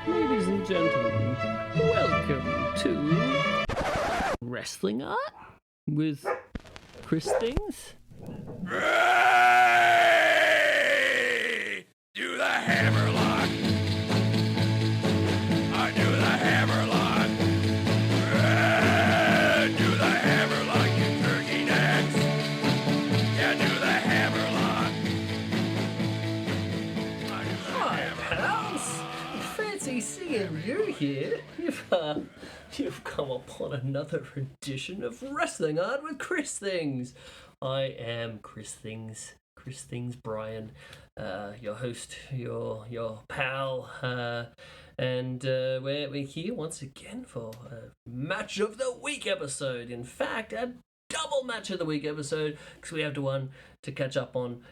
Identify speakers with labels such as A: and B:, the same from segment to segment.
A: Ladies and gentlemen, welcome to Wrestling Art with Chris Things.
B: Ray! Do the hammerlock! I do the hammerlock! Ray! Do the hammerlock, you turkey necks! Yeah, do the hammerlock! I do the
A: Hi,
B: hammerlock!
A: pals! Fancy seeing you here. You've come upon another edition of Wrestling Art with Chris Things. I am Chris Things Brian, your host, your pal, and we're here once again for a Match of the Week episode. In fact, a double Match of the Week episode, because we have the one to catch up on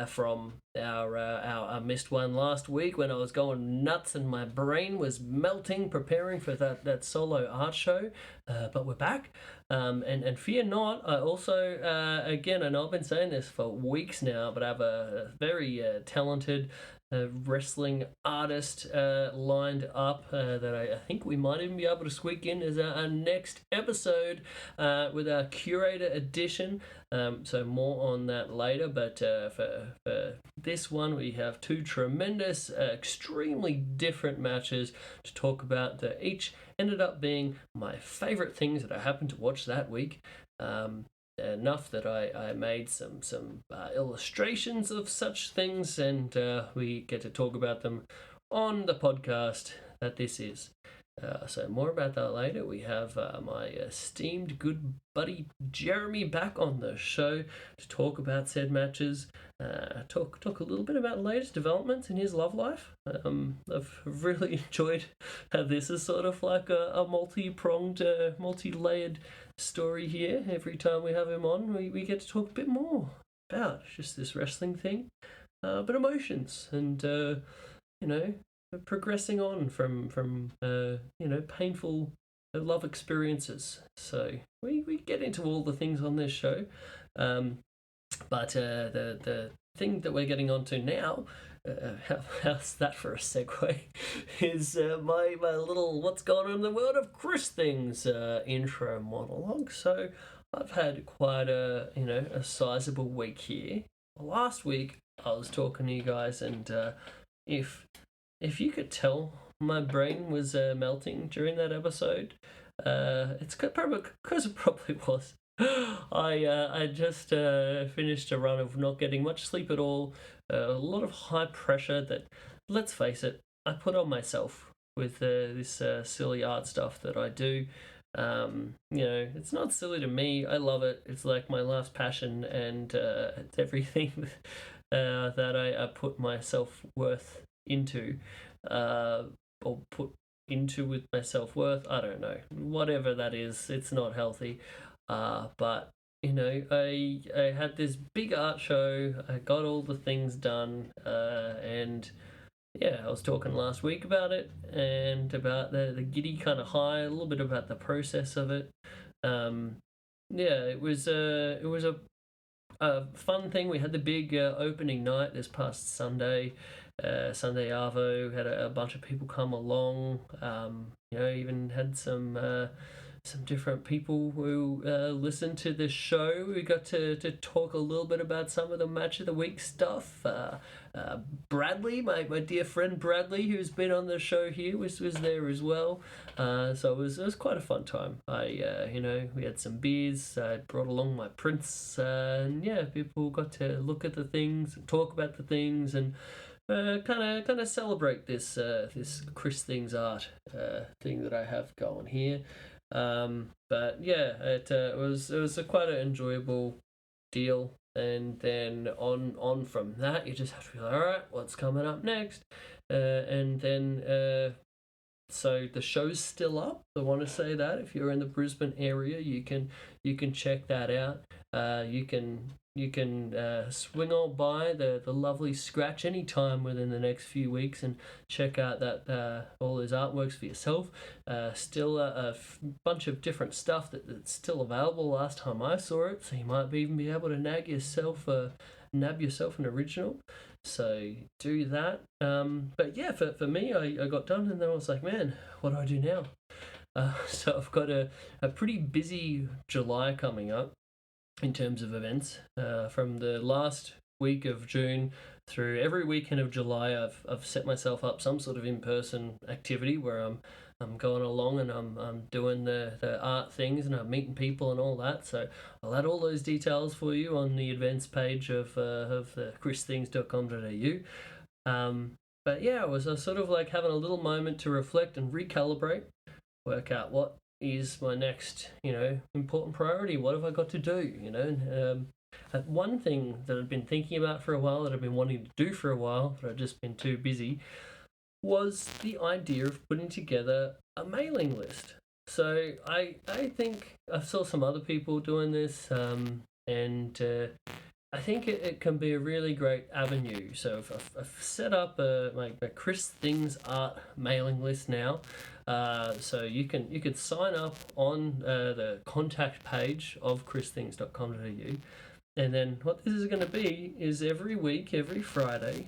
A: from our missed one last week when I was going nuts and my brain was melting preparing for that solo art show. But we're back, and fear not, I also, again, I know I've been saying this for weeks now, but I have a very talented wrestling artist lined up that I think we might even be able to squeak in as our next episode with our curator edition. So more on that later, but for this one we have two tremendous, extremely different matches to talk about that each ended up being my favourite things that I happened to watch that week. Enough that I made some illustrations of such things, and we get to talk about them on the podcast that this is. So more about that later. We have my esteemed good buddy Jeremy back on the show to talk about said matches, talk a little bit about the latest developments in his love life. I've really enjoyed how this is sort of like a multi-pronged, multi-layered story here. Every time we have him on, we get to talk a bit more about just this wrestling thing, but emotions and progressing on from painful love experiences. So we get into all the things on this show, but the thing that we're getting onto now, how's that for a segue, is my little what's going on in the world of Chris Things intro monologue. So I've had quite a sizable week here. Last week I was talking to you guys, and if you could tell my brain was melting during that episode, it's probably because it probably was. I just finished a run of not getting much sleep at all, a lot of high pressure that, let's face it, I put on myself with this silly art stuff that I do. It's not silly to me. I love it. It's like my life's passion, and it's everything that I put my self-worth into, or put into with my self-worth. I don't know, whatever that is, it's not healthy, but I had this big art show, I got all the things done, and yeah, I was talking last week about it, and about the giddy kind of high, a little bit about the process of it. It was a fun thing. We had the big opening night this past Sunday, Sunday Arvo. Had a bunch of people come along. Even had some different people who listened to the show. We got to talk a little bit about some of the Match of the Week stuff. Bradley, my dear friend Bradley, who's been on the show here, was there as well. So it was quite a fun time. We had some beers. I brought along my prints, and people got to look at the things, and talk about the things, and kind of celebrate this Chris Things art thing that I have going here. It was quite an enjoyable deal. And then on from that, you just have to be like, all right, what's coming up next? So the show's still up. I want to say that if you're in the Brisbane area, you can check that out. You can swing on by the lovely Scratch anytime within the next few weeks and check out that all his artworks for yourself. Still a bunch of different stuff that's still available last time I saw it, so you might even be able to nab yourself an original. So do that. But yeah, for me, I got done, and then I was like, man, what do I do now? So I've got a pretty busy July coming up in terms of events. From the last week of June through every weekend of July, I've set myself up some sort of in-person activity where I'm going along and I'm doing the art things and I'm meeting people and all that. So I'll add all those details for you on the events page of the christhings.com.au. But yeah, I was sort of like having a little moment to reflect and recalibrate, work out what is my next, important priority. What have I got to do, one thing that I've been thinking about for a while, that I've been wanting to do for a while, but I've just been too busy, was the idea of putting together a mailing list. So I think I saw some other people doing this, and I think it can be a really great avenue. So I've set up my Chris Things Art mailing list now. So you could sign up on the contact page of christhings.com.au. And then what this is going to be is every week, every Friday,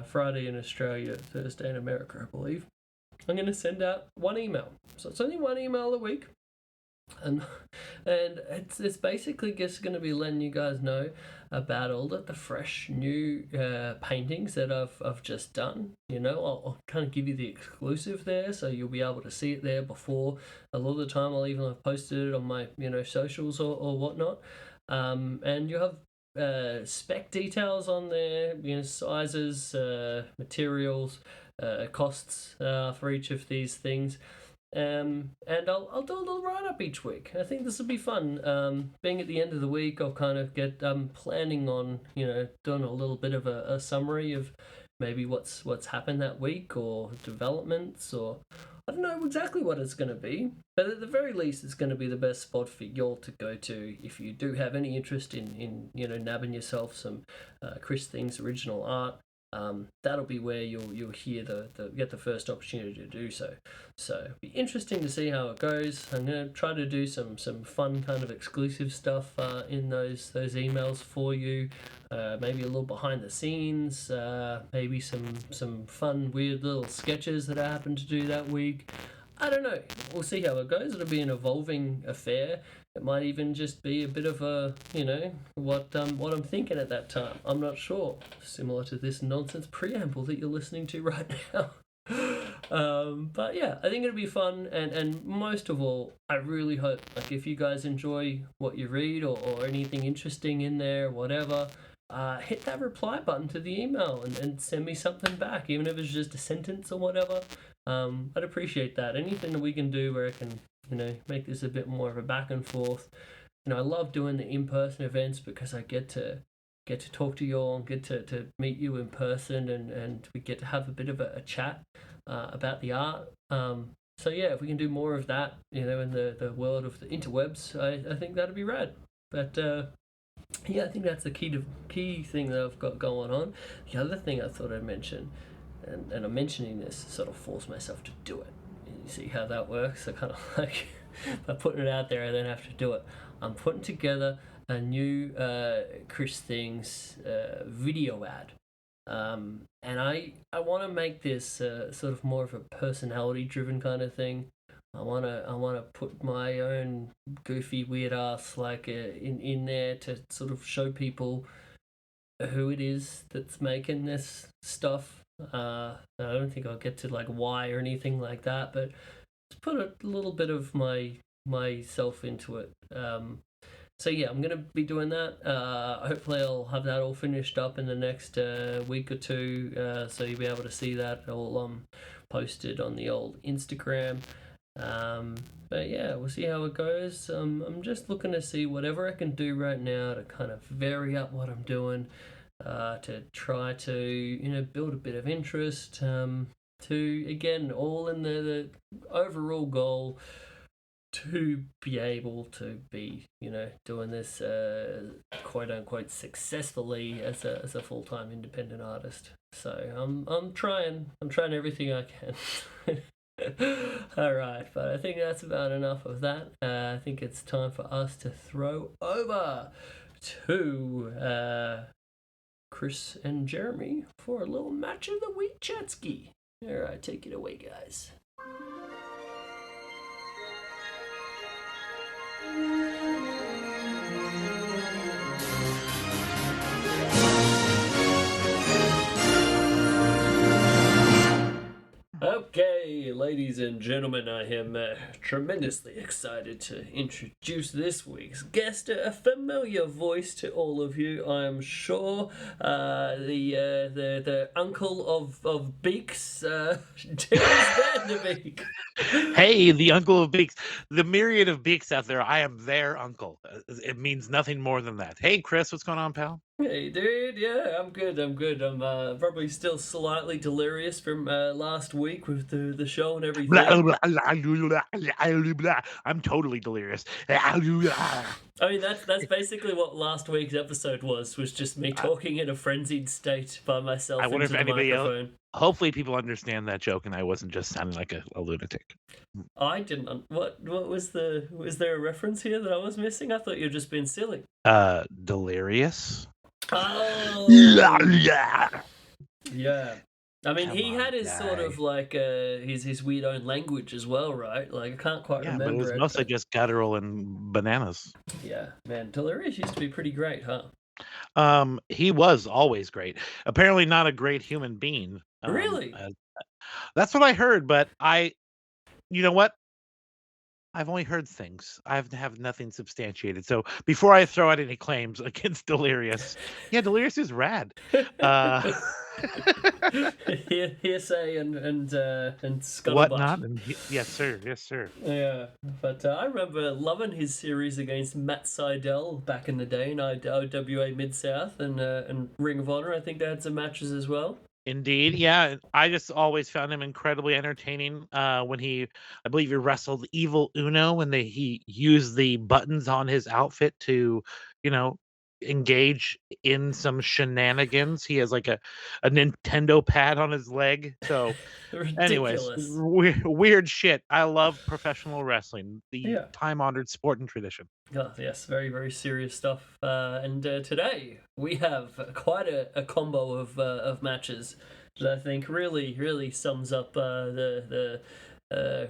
A: Friday in Australia, Thursday in America, I believe, I'm going to send out one email. So it's only one email a week. And it's basically just going to be letting you guys know about all the fresh new paintings that I've just done. I'll kind of give you the exclusive there, so you'll be able to see it there before. A lot of the time I'll even have posted it on my socials or whatnot. And you'll have spec details on there, sizes, materials, costs for each of these things. And I'll do a little write-up each week. I think this will be fun. Being at the end of the week, I'll kind of get planning on doing a little bit of a summary of maybe what's happened that week, or developments, or I don't know exactly what it's going to be, but at the very least it's going to be the best spot for y'all to go to if you do have any interest in nabbing yourself some Chris Things original art. That'll be where you'll hear get the first opportunity to do so. So it'll be interesting to see how it goes. I'm going to try to do some fun kind of exclusive stuff in those emails for you. Maybe a little behind the scenes, maybe some fun weird little sketches that I happen to do that week. I don't know. We'll see how it goes. It'll be an evolving affair. It might even just be a bit of a, what I'm thinking at that time. I'm not sure. Similar to this nonsense preamble that you're listening to right now. But yeah, I think it'll be fun, and most of all, I really hope, like, if you guys enjoy what you read or anything interesting in there, whatever, hit that reply button to the email and send me something back, even if it's just a sentence or whatever. I'd appreciate that. Anything that we can do where I can, make this a bit more of a back and forth. I love doing the in-person events because I get to talk to you all and get to meet you in person, and we get to have a bit of a chat about the art. So yeah, if we can do more of that, in the world of the interwebs, I think that'd be rad. But yeah, I think that's the key thing that I've got going on. The other thing I thought I'd mention, and I'm mentioning this to sort of force myself to do it. You see how that works? I kind of like, by putting it out there, I then have to do it. I'm putting together a new Chris Things video ad. And I want to make this sort of more of a personality-driven kind of thing. I wanna put my own goofy weird ass in there to sort of show people who it is that's making this stuff. I don't think I'll get to why or anything like that, but just put a little bit of myself into it. So yeah, I'm gonna be doing that. Hopefully I'll have that all finished up in the next week or two, so you'll be able to see that all posted on the old Instagram. But yeah, we'll see how it goes. I'm just looking to see whatever I can do right now to kind of vary up what I'm doing, to try to build a bit of interest, to again, all in the overall goal to be able to be doing this quote unquote successfully as a full-time independent artist. So I'm trying everything I can. All right, but I think that's about enough of that. I think it's time for us to throw over to Chris and Jeremy for a little match of the week chat ski. All right, take it away, guys. Okay, ladies and gentlemen, I am tremendously excited to introduce this week's guest, a familiar voice to all of you, I am sure. The Unkle of Beeks, Jaims Vanderbeek.
C: Hey, the Uncle of Beeks. The myriad of Beeks out there, I am their uncle. It means nothing more than that. Hey, Chris, what's going on, pal?
A: Hey, dude, yeah, I'm good. I'm probably still slightly delirious from last week with the show and everything.
C: I'm totally delirious.
A: I mean, that's basically what last week's episode was just me talking in a frenzied state by myself.
C: I wonder if
A: into the
C: anybody
A: microphone.
C: else. Hopefully, people understand that joke, and I wasn't just sounding like a lunatic.
A: I didn't. What was Was there a reference here that I was missing? I thought you were just being silly.
C: Delirious.
A: Oh. Yeah. I mean, he had his sort of like his weird own language as well, right? Like I can't quite remember.
C: But it was mostly just guttural and bananas.
A: Yeah, man, Delirious used to be pretty great, huh?
C: He was always great. Apparently, not a great human being.
A: Really?
C: That's what I heard. But you know what? I've only heard things. I have nothing substantiated. So before I throw out any claims against Delirious, yeah, Delirious is rad.
A: Hearsay and scuttlebutt.
C: Whatnot. Yes, sir. Yes, sir.
A: Yeah, but I remember loving his series against Matt Seidel back in the day in IWA Mid-South and Ring of Honor. I think they had some matches as well.
C: Indeed, yeah. I just always found him incredibly entertaining when I believe he wrestled Evil Uno when he used the buttons on his outfit to, engage in some shenanigans. He has like a Nintendo pad on his leg. So, anyways, weird shit. I love professional wrestling, the time-honored sport and tradition.
A: Oh, yes, very, very serious stuff. And today we have quite a combo of matches that I think really, really sums up the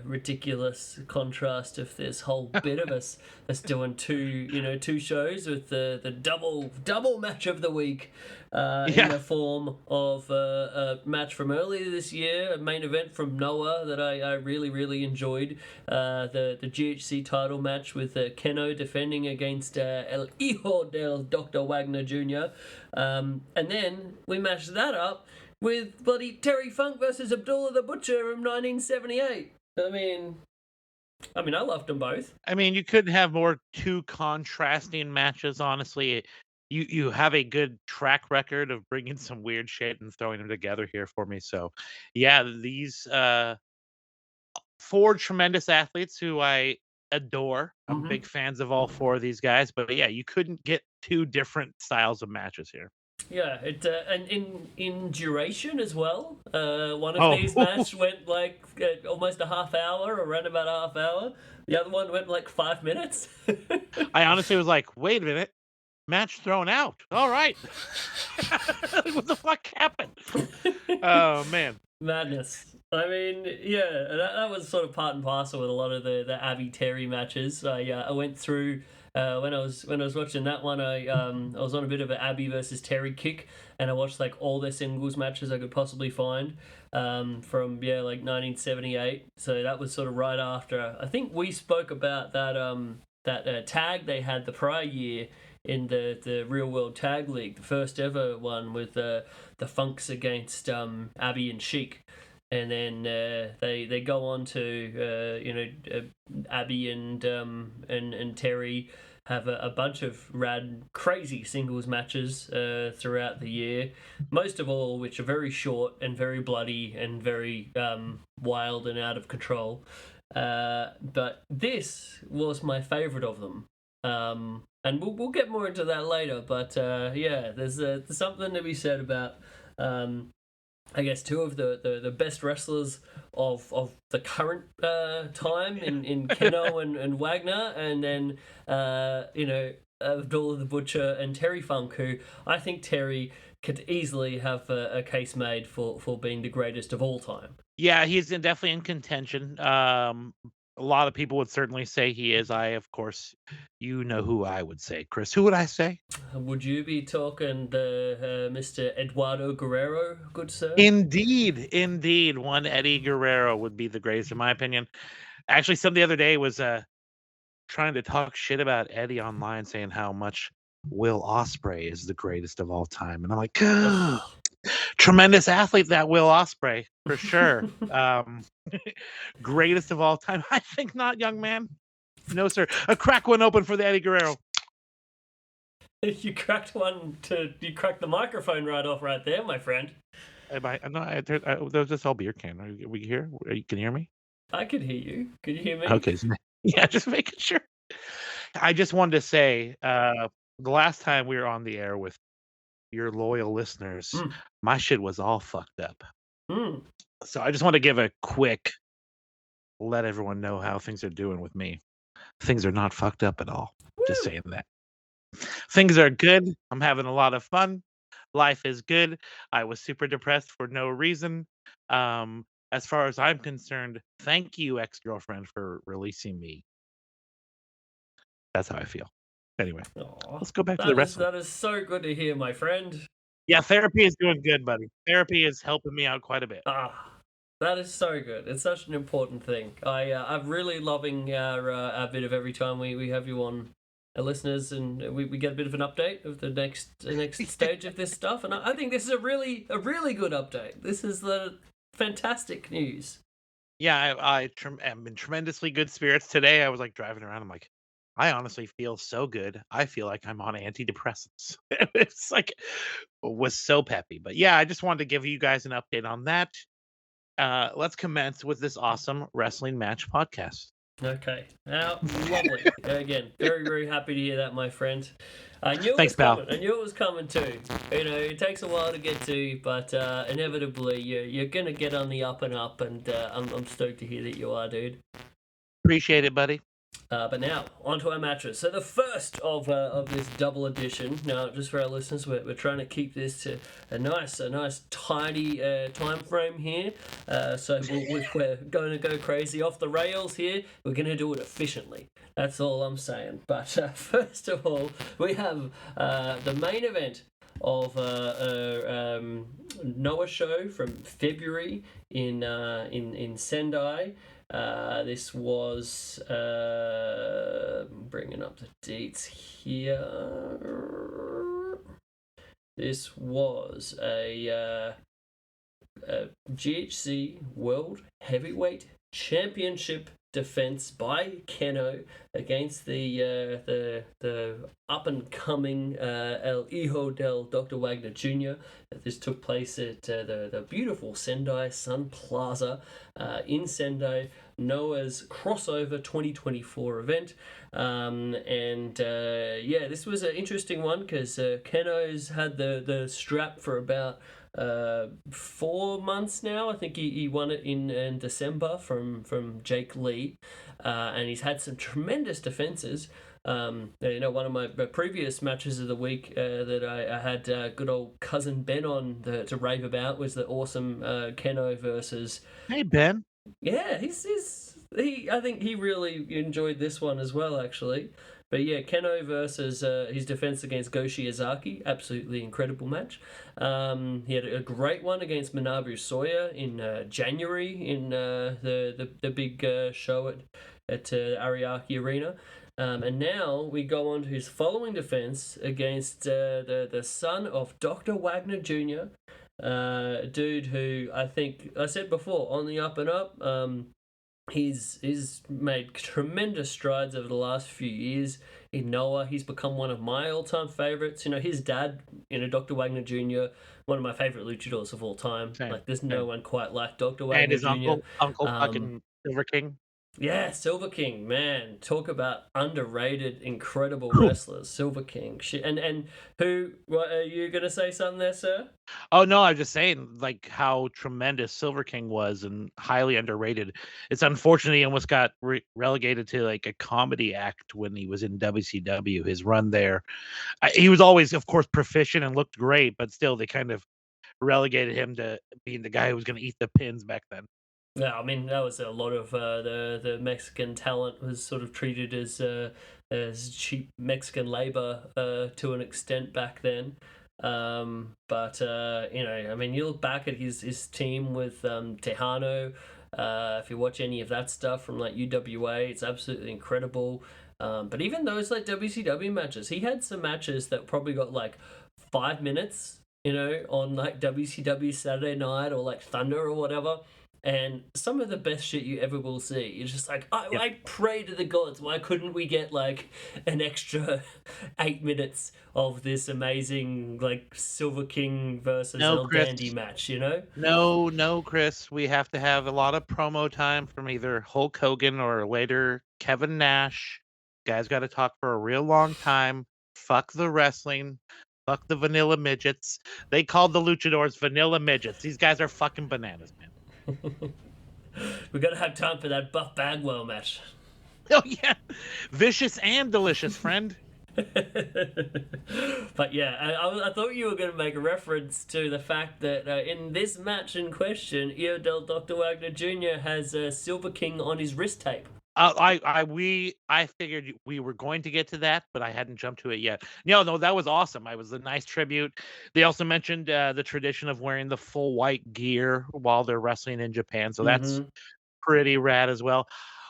A: ridiculous contrast of this whole bit of us that's doing two shows with the double match of the week in the form of a match from earlier this year, a main event from Noah that I really, really enjoyed, the GHC title match with KENOH defending against El Hijo Del Dr. Wagner Jr. And then we matched that up with bloody Terry Funk versus Abdullah the Butcher from 1978. I mean, I loved them both.
C: I mean, you couldn't have two contrasting matches, honestly. You have a good track record of bringing some weird shit and throwing them together here for me. So, yeah, these four tremendous athletes who I adore. I'm big fans of all four of these guys. But, yeah, you couldn't get two different styles of matches here.
A: Yeah, and in duration as well. One of these matches went like almost a half hour, around about a half hour. The other one went like 5 minutes.
C: I honestly was like, wait a minute, match thrown out. All right, what the fuck happened? Oh man,
A: madness. I mean, yeah, that was sort of part and parcel with a lot of the Abby Terry matches. I went through. When I was watching that one, I was on a bit of an Abby versus Terry kick, and I watched like all their singles matches I could possibly find from like 1978. So that was sort of right after. I think we spoke about that tag they had the prior year in the Real World Tag League, the first ever one with the Funks against Abby and Sheik. And then they go on to Abby and Terry have a bunch of rad, crazy singles matches throughout the year. Most of all, which are very short and very bloody and very wild and out of control. But this was my favorite of them. And we'll get more into that later. But there's something to be said about. I guess two of the best wrestlers of the current time in KENOH and Wagner, and then Abdullah the Butcher and Terry Funk, who I think Terry could easily have a case made for being the greatest of all time.
C: Yeah, he's definitely in contention. A lot of people would certainly say he is. I, of course, you know who I would say, Chris. Who would I say?
A: Would you be talking the Mr. Eduardo Guerrero, good sir?
C: Indeed. One Eddie Guerrero would be the greatest, in my opinion. Actually, some the other day was trying to talk shit about Eddie online, saying how much Will Ospreay is the greatest of all time, and I'm like, ugh. Tremendous athlete, that Will Ospreay, for sure. Greatest of all time? I think not, young man. No, sir. A crack one open for the Eddie Guerrero.
A: You cracked you cracked the microphone right off right there, my friend.
C: There's just all beer can. Are we here? You can hear me?
A: I can hear you. Can you hear me?
C: Okay. Yeah, just making sure. I just wanted to say, the last time we were on the air with your loyal listeners, my shit was all fucked up. So I just want to give a quick, let everyone know how things are doing with me. Things are not fucked up at all. Woo! Just saying that. Things are good. I'm having a lot of fun. Life is good. I was super depressed for no reason. As far as I'm concerned, thank you, ex-girlfriend, for releasing me. That's how I feel. Anyway, let's go back to the wrestling.
A: That is so good to hear, my friend.
C: Yeah, therapy is doing good, buddy. Therapy is helping me out quite a bit.
A: That is so good. It's such an important thing. I'm really loving our bit of every time we have you on, our listeners, and we get a bit of an update of the next stage of this stuff. And I think this is a really good update. This is the fantastic news.
C: Yeah, I'm in tremendously good spirits today. I was like driving around. I'm like, I honestly feel so good. I feel like I'm on antidepressants. It's like, was so peppy. But yeah, I just wanted to give you guys an update on that. Let's commence with this awesome wrestling match podcast.
A: Okay. Now, lovely. Again, very, very happy to hear that, my friend. I knew
C: Thanks, pal.
A: I knew it was coming too. You know, it takes a while to get to, but inevitably you're gonna get on the up and up, and I'm stoked to hear that you are, dude.
C: Appreciate it, buddy.
A: But now, onto our matches. So the first of this double edition. Now, just for our listeners, we're trying to keep this to a nice tidy time frame here. So we're going to go crazy off the rails here. We're going to do it efficiently. That's all I'm saying. But first of all, we have the main event of Noah show from February in Sendai. This was bringing up the dates here. This was a GHC World Heavyweight Championship defense by KENOH against the up and coming El Hijo Del Dr. Wagner Jr. This took place at the beautiful Sendai Sun Plaza in Sendai, Noah's crossover 2024 event. This was an interesting one because KENOH's had the strap for about 4 months now. I think he won it in December from Jake Lee, and he's had some tremendous defenses. One of my previous matches of the week that I had good old cousin Ben on to rave about was the awesome KENOH versus.
C: Hey Ben.
A: Yeah, I think he really enjoyed this one as well, actually. But yeah, KENOH versus his defense against Go Shiozaki, absolutely incredible match. He had a great one against Manabu Soya in January in the big show at Ariake Arena. And now we go on to his following defense against the son of Dr. Wagner Jr., dude who I think I said before on the up and up. He's made tremendous strides over the last few years in Noah. He's become one of my all-time favorites. You know, his dad, Dr. Wagner Jr., one of my favorite luchadors of all time.
C: Same.
A: Like, there's no one quite like Dr. Wagner
C: and his
A: Jr.
C: uncle fucking Silver King.
A: Yeah, Silver King, man, talk about underrated, incredible wrestlers. Silver King, shit, and who? What are you gonna say something there, sir?
C: Oh no, I'm just saying like how tremendous Silver King was and highly underrated. It's unfortunate he almost got relegated to like a comedy act when he was in WCW. His run there, he was always, of course, proficient and looked great, but still, they kind of relegated him to being the guy who was going to eat the pins back then.
A: Yeah, I mean that was a lot of the Mexican talent was sort of treated as cheap Mexican labor to an extent back then. But you know, I mean, you look back at his team with Tejano. If you watch any of that stuff from like UWA, it's absolutely incredible. But even those like WCW matches, he had some matches that probably got like 5 minutes, you know, on like WCW Saturday Night or like Thunder or whatever. And some of the best shit you ever will see. You're just like, I pray to the gods, why couldn't we get like an extra 8 minutes of this amazing like Silver King versus El Dandy match, you know?
C: No, Chris. We have to have a lot of promo time from either Hulk Hogan or later Kevin Nash. Guys got to talk for a real long time. Fuck the wrestling. Fuck the vanilla midgets. They called the luchadors vanilla midgets. These guys are fucking bananas, man.
A: We gotta have time for that Buff Bagwell match.
C: Oh yeah, vicious and delicious, friend.
A: But yeah, I thought you were going to make a reference to the fact that in this match in question, Hijo Del Dr. Wagner Jr. has Silver King on his wrist tape.
C: I figured we were going to get to that, but I hadn't jumped to it yet. No, that was awesome. It was a nice tribute. They also mentioned the tradition of wearing the full white gear while they're wrestling in Japan, so that's pretty rad as well.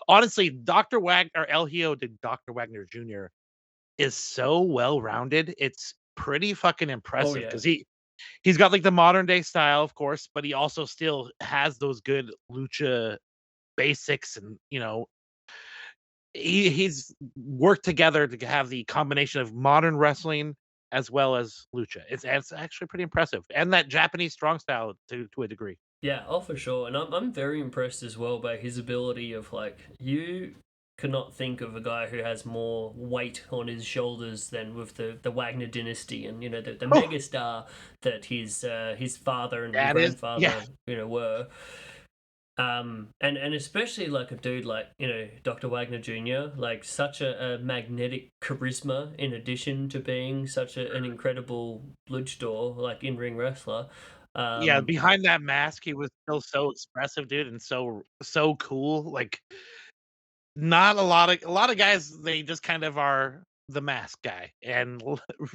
C: Honestly, Dr. Wagner or El Hijo de Dr. Wagner Jr. is so well rounded. It's pretty fucking impressive because he's got like the modern day style, of course, but he also still has those good lucha basics, and you know, he's worked together to have the combination of modern wrestling as well as lucha. It's actually pretty impressive, and that Japanese strong style to a degree.
A: Yeah, oh for sure, and I'm very impressed as well by his ability of like you cannot think of a guy who has more weight on his shoulders than with the Wagner dynasty, and you know the megastar that his father and grandfather you know were. And especially like a dude like, you know, Dr. Wagner Jr., like such a magnetic charisma in addition to being such an incredible luchador, like in-ring wrestler.
C: Behind that mask, he was still so expressive, dude, and so cool. Like, not a lot of guys, they just kind of are the mask guy, and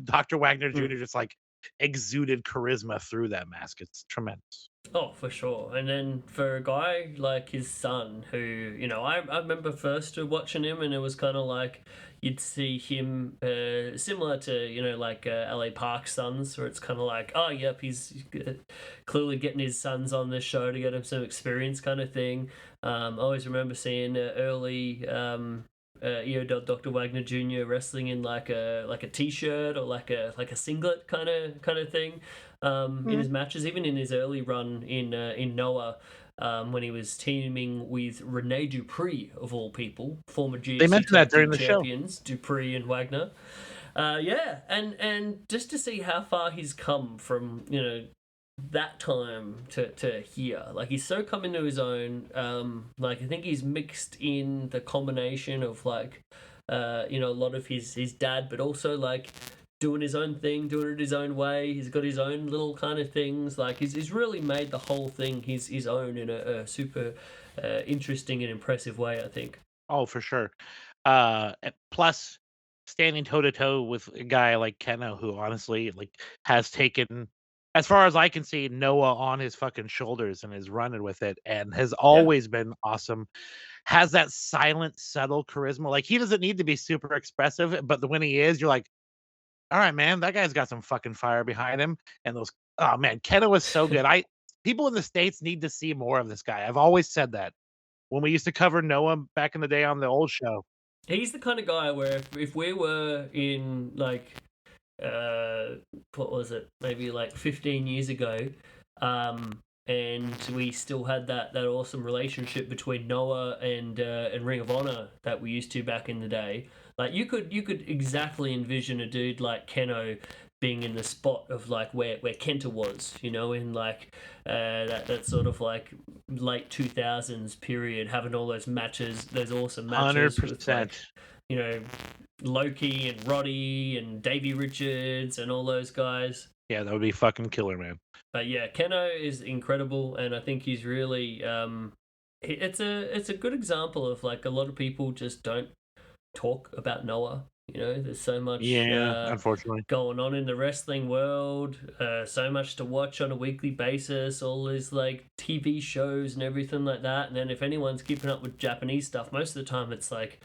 C: Dr. Wagner Jr. just like exuded charisma through that mask. It's tremendous.
A: Oh, for sure. And then for a guy like his son, who, you know, I remember first watching him, and it was kind of like you'd see him similar to, you know, like LA Park's sons, where it's kind of like, oh, yep, he's clearly getting his sons on this show to get him some experience kind of thing. I always remember seeing early Hijo Del Dr. Wagner Jr. wrestling in like a t-shirt or like a singlet kind of thing in his matches, even in his early run in Noah. When he was teaming with Rene Dupree, of all people, former GHC
C: they mentioned that during the
A: champions, Dupree and Wagner. And just to see how far he's come from, you know, that time to here, like he's so come into his own. Like I think he's mixed in the combination of like, you know, a lot of his dad, but also like doing his own thing, doing it his own way. He's got his own little kind of things. Like he's really made the whole thing his own in a super interesting and impressive way, I think.
C: Oh, for sure. Plus, standing toe to toe with a guy like KENOH, who honestly like has taken, as far as I can see, Noah on his fucking shoulders and is running with it, and has always been awesome. Has that silent, subtle charisma. Like he doesn't need to be super expressive, but when he is, you're like, all right, man, that guy's got some fucking fire behind him. And those, oh man, KENOH was so good. People in the States need to see more of this guy. I've always said that when we used to cover Noah back in the day on the old show.
A: He's the kind of guy where if we were in like what was it, maybe like 15 years ago, and we still had that awesome relationship between Noah and Ring of Honor that we used to back in the day. Like you could exactly envision a dude like KENOH being in the spot of like where Kenta was, you know, in like that sort of like late 2000s period, having all those matches, those awesome matches with like,
C: 100%.
A: you know, Loki and Roddy and Davey Richards and all those guys.
C: Yeah, that would be fucking killer, man.
A: But yeah, KENOH is incredible, and I think he's really it's a good example of like a lot of people just don't talk about Noah. You know, there's so much
C: Unfortunately.
A: going on in the wrestling world, so much to watch on a weekly basis, all these like TV shows and everything like that. And then if anyone's keeping up with Japanese stuff, most of the time it's like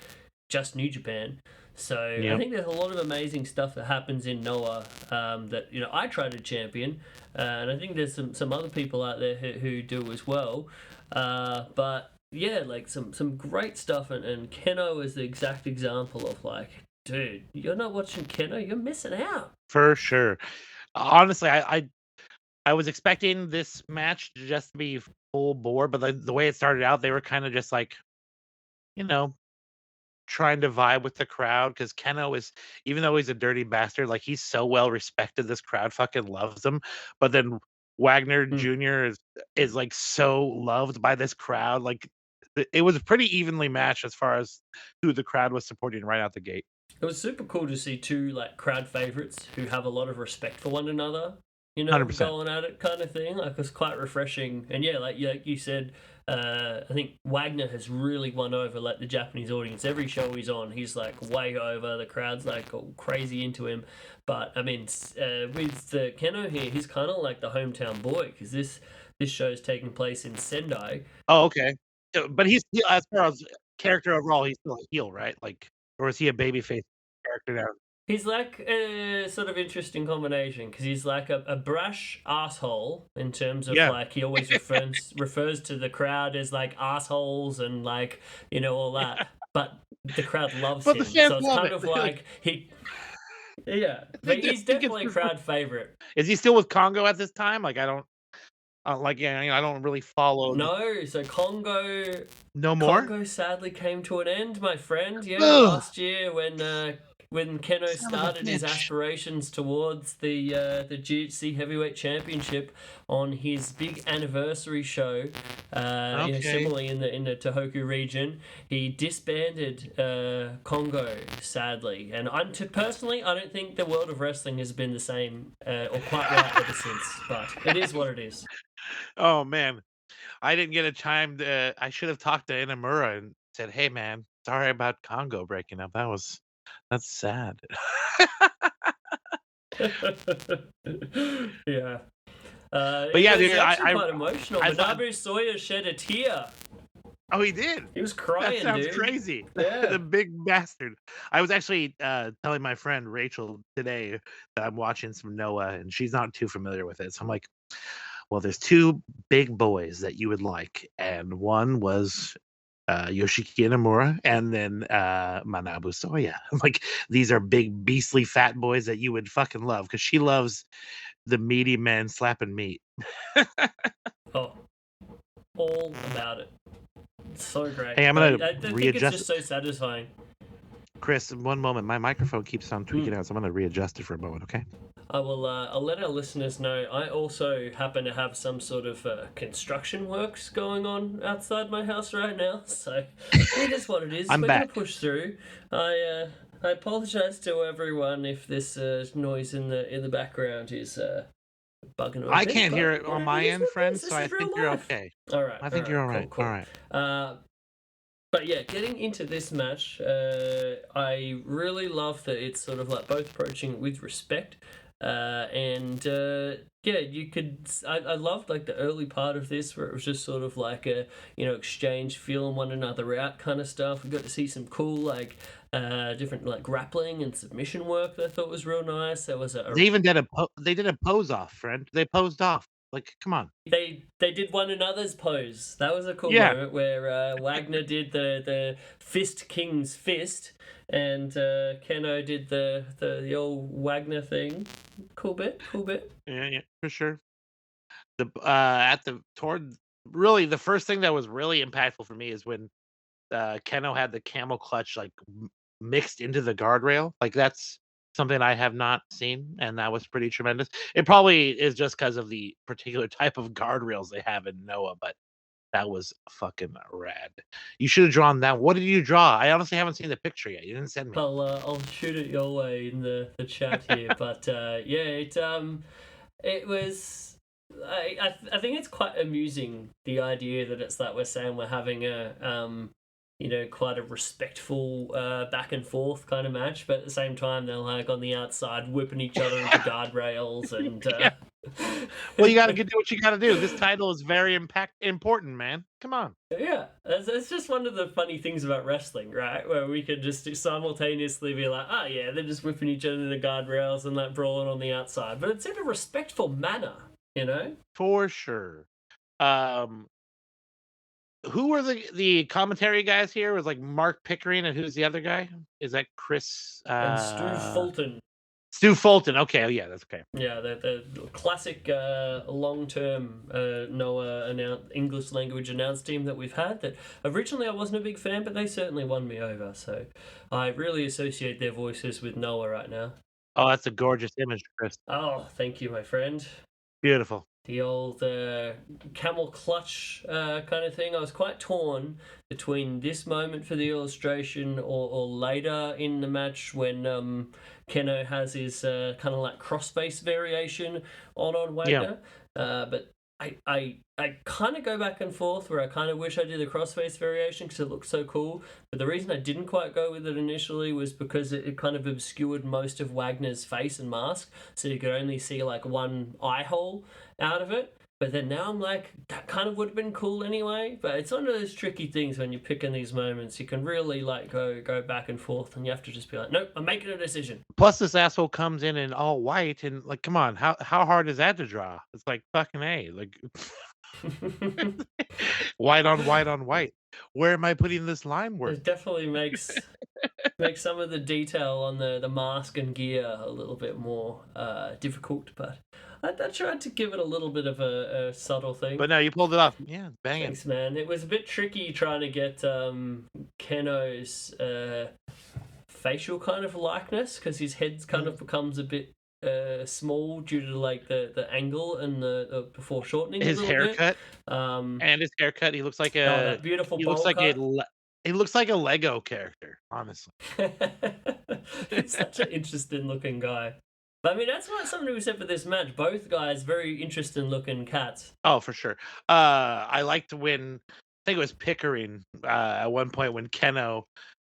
A: just New Japan. So I think there's a lot of amazing stuff that happens in Noah that, you know, I try to champion, and I think there's some other people out there who do as well. But yeah, like some great stuff, and KENOH is the exact example of like, dude, you're not watching KENOH, you're missing out.
C: For sure. Honestly, I was expecting this match to just be full bore, but the way it started out, they were kind of just like, you know, trying to vibe with the crowd, because KENOH is, even though he's a dirty bastard, like he's so well respected, this crowd fucking loves him. But then Wagner Jr. is like so loved by this crowd. Like it was pretty evenly matched as far as who the crowd was supporting right out the gate.
A: It was super cool to see two like crowd favorites who have a lot of respect for one another, you know,
C: 100%.
A: going at it kind of thing. Like it was quite refreshing. And yeah, like you said, I think Wagner has really won over like the Japanese audience. Every show he's on, he's like way over. The crowd's like all crazy into him. But I mean, with the KENOH here, he's kind of like the hometown boy, because this show's taking place in Sendai.
C: Oh, okay. But he's, as far as character overall, he's still a heel, right? Like, or is he a babyface character now?
A: He's like a sort of interesting combination, because he's like a brash asshole in terms of like he always refers to the crowd as like assholes and like, you know, all that. But the crowd loves him, so it's kind of like he. Yeah, but he's definitely a crowd favorite.
C: Is he still with Congo at this time? Like I don't. Like I don't really follow.
A: No, so Congo.
C: No more.
A: Congo sadly came to an end, my friend. Yeah, last year when KENOH started his aspirations towards the GHC Heavyweight Championship on his big anniversary show, you know, similarly in the Tohoku region, he disbanded Congo, sadly. And personally, I don't think the world of wrestling has been the same or quite right ever since. But it is what it is.
C: Oh man, I didn't get a time to. I should have talked to Inamura and said, "Hey man, sorry about Congo breaking up. That's sad."
A: Yeah.
C: But yeah, dude,
A: I quite emotional. Manabu Sawyer shed a tear.
C: Oh, he did.
A: He was crying.
C: That sounds
A: dude.
C: crazy.
A: Yeah.
C: The big bastard. I was actually telling my friend Rachel today that I'm watching some Noah, and she's not too familiar with it. So I'm like, well, there's two big boys that you would like, and one was Yoshiki Inamura, and then Manabu Soya. Like, these are big, beastly, fat boys that you would fucking love, because she loves the meaty men slapping meat.
A: Oh, all about it. It's so great.
C: Hey, I'm gonna
A: I think
C: readjust.
A: it's just so satisfying.
C: Chris, one moment. My microphone keeps on tweaking out, so I'm gonna readjust it for a moment, okay?
A: I will. I'll let our listeners know. I also happen to have some sort of construction works going on outside my house right now, so it is what it is.
C: I'm
A: We're
C: back.
A: gonna push through. I apologize to everyone if this noise in the background is bugging.
C: I can't hear it on my end, friend, so I think you're okay.
A: All right.
C: I think you're all right.
A: Cool.
C: All right.
A: But yeah, getting into this match, I really love that it's sort of like both approaching it with respect. Yeah, you could. I loved like the early part of this where it was just sort of like a, you know, exchange, feeling one another out kind of stuff. We got to see some cool like different like grappling and submission work that I thought was real nice. There was
C: They even did a pose off, friend. They posed off. Like, come on.
A: They did one another's pose. That was a cool moment where Wagner did the fist king's fist, and KENOH did the old Wagner thing. Cool bit.
C: Yeah, for sure. Really the first thing that was really impactful for me is when KENOH had the camel clutch like mixed into the guardrail. Like that's something I have not seen, and that was pretty tremendous. It probably is just because of the particular type of guardrails they have in Noah, but that was fucking rad. You should have drawn that. What did you draw? I honestly haven't seen the picture yet. You didn't send me.
A: I'll shoot it your way in the chat here, but yeah, it was. I think it's quite amusing, the idea that it's like we're saying we're having a quite a respectful back and forth kind of match, but at the same time they're like on the outside whipping each other into guardrails and.
C: Yeah. Well, you got to do what you got to do. This title is very important, man. Come on.
A: Yeah, it's just one of the funny things about wrestling, right? Where we could just simultaneously be like, oh yeah, they're just whipping each other into guardrails and like brawling on the outside, but it's in a respectful manner, you know?
C: For sure. Who were the commentary guys here? It was like Mark Pickering, and who's the other guy? Is that Chris?
A: And Stu Fulton.
C: Stu Fulton. Okay, yeah, that's okay.
A: Yeah, the classic long-term Noah English language announce team that we've had. That originally I wasn't a big fan, but they certainly won me over. So I really associate their voices with Noah right now.
C: Oh, that's a gorgeous image, Chris.
A: Oh, thank you, my friend.
C: Beautiful.
A: The old camel clutch kind of thing. I was quite torn between this moment for the illustration or later in the match when KENOH has his kind of like crossface variation on Wagner. Yeah. But I kind of go back and forth where I kind of wish I did the crossface variation because it looks so cool. But the reason I didn't quite go with it initially was because it kind of obscured most of Wagner's face and mask, so you could only see like one eye hole out of it. But then now I'm like, that kind of would have been cool anyway. But it's one of those tricky things when you're picking these moments. You can really like go back and forth, and you have to just be like, nope, I'm making a decision.
C: Plus, this asshole comes in all white, and like, come on, how hard is that to draw? It's like fucking A, like white on white on white. Where am I putting this line work?
A: It definitely makes some of the detail on the mask and gear a little bit more difficult, but I tried to give it a little bit of a subtle thing.
C: But no, you pulled it off. Yeah, bang it.
A: Thanks, man. It was a bit tricky trying to get KENOH's facial kind of likeness, because his head kind of becomes a bit small due to like the angle and the before shortening
C: his haircut. And his haircut, he looks like
A: that beautiful.
C: He looks like he looks like a Lego character, honestly.
A: He's such an interesting looking guy. But I mean, that's what something we said for this match. Both guys, very interesting looking cats.
C: Oh, for sure. I liked when, I think it was Pickering, at one point when KENOH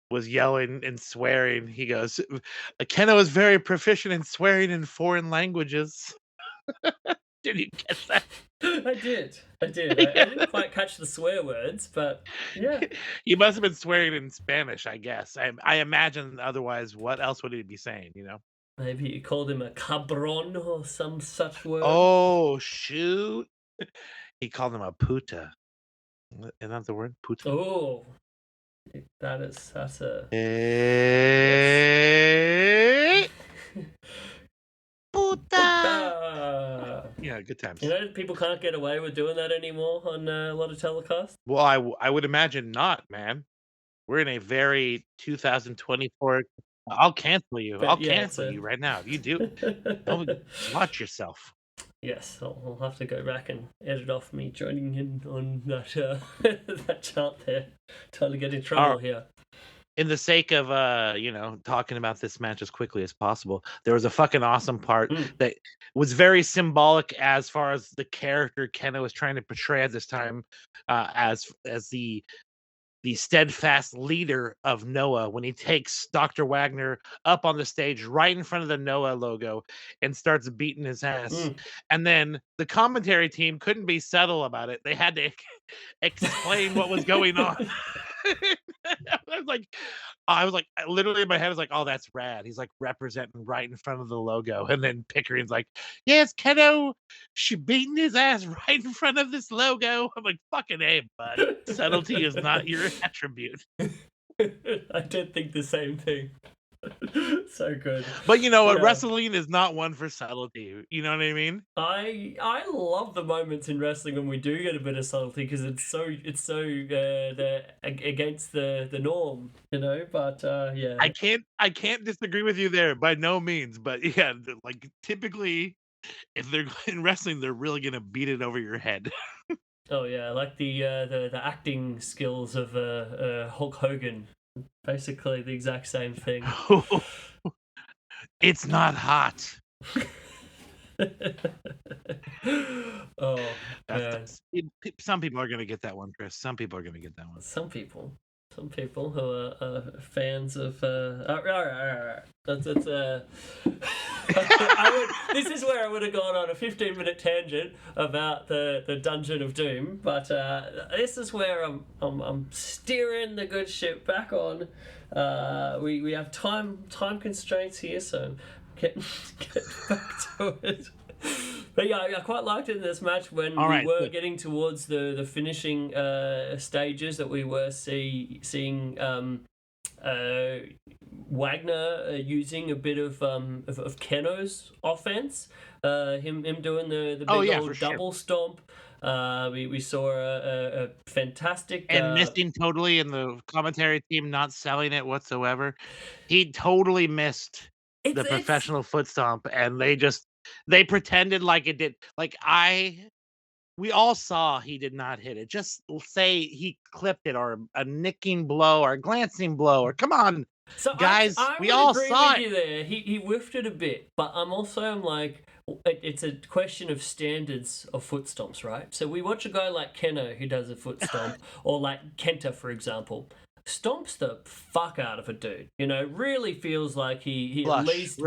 C: was yelling and swearing. He goes, KENOH is very proficient in swearing in foreign languages. Did you get that?
A: I did. I didn't quite catch the swear words, but yeah.
C: He must have been swearing in Spanish, I guess. I imagine otherwise, what else would he be saying, you know?
A: Maybe you called him a cabron or some such word.
C: Oh, shoot. He called him a puta. Isn't that the word? Puta?
A: Oh. That's a...
C: Hey. Puta. Yeah, good times.
A: You know, people can't get away with doing that anymore on a lot of telecasts.
C: Well, I would imagine not, man. We're in a very 2024. I'll cancel you. I'll cancel you right now. If you do, watch yourself.
A: Yes, I'll have to go back and edit off me joining in on that that chant there. Trying to get in trouble here.
C: In the sake of talking about this match as quickly as possible, there was a fucking awesome part that was very symbolic as far as the character KENOH was trying to portray at this time, as the steadfast leader of Noah, when he takes Dr. Wagner up on the stage right in front of the Noah logo and starts beating his ass. And then the commentary team couldn't be subtle about it. They had to explain what was going on. I was like, literally in my head, I was like, oh, that's rad. He's like representing right in front of the logo. And then Pickering's like, yes, KENOH, she beating his ass right in front of this logo. I'm like, fucking A, bud. Subtlety is not your attribute.
A: I did think the same thing. So good.
C: But you know what?
A: Yeah.
C: Wrestling is not one for subtlety. You know what I mean?
A: I love the moments in wrestling when we do get a bit of subtlety because it's so against the norm, you know. But yeah,
C: I can't disagree with you there by no means. But yeah, like typically, if they're in wrestling, they're really gonna beat it over your head.
A: oh yeah, I like the acting skills of Hulk Hogan. Basically the exact same thing.
C: It's not hot.
A: Oh man.
C: Some people are gonna get that one, Chris. Some people are gonna get that one.
A: Some people who are fans of. All right. That's this is where I would have gone on a 15-minute tangent about the Dungeon of Doom, but this is where I'm steering the good ship back on. We have time constraints here, so get back to it. But yeah, I quite liked it in this match when we were getting towards the finishing stages that we were seeing Wagner using a bit of KENOH's offense. Him doing the big old double stomp. We saw a fantastic
C: and missing totally, and the commentary team not selling it whatsoever. He totally missed the professional foot stomp, and they pretended like it did. Like we all saw he did not hit it. Just say he clipped it, or a nicking blow, or a glancing blow, or come on,
A: so
C: guys.
A: I
C: we all saw it.
A: You there. He whiffed it a bit, but I'm like, it's a question of standards of foot stomps, right? So we watch a guy like KENOH who does a foot stomp, or like Kenta, for example. Stomps the fuck out of a dude, you know, really feels like he
C: flush,
A: at least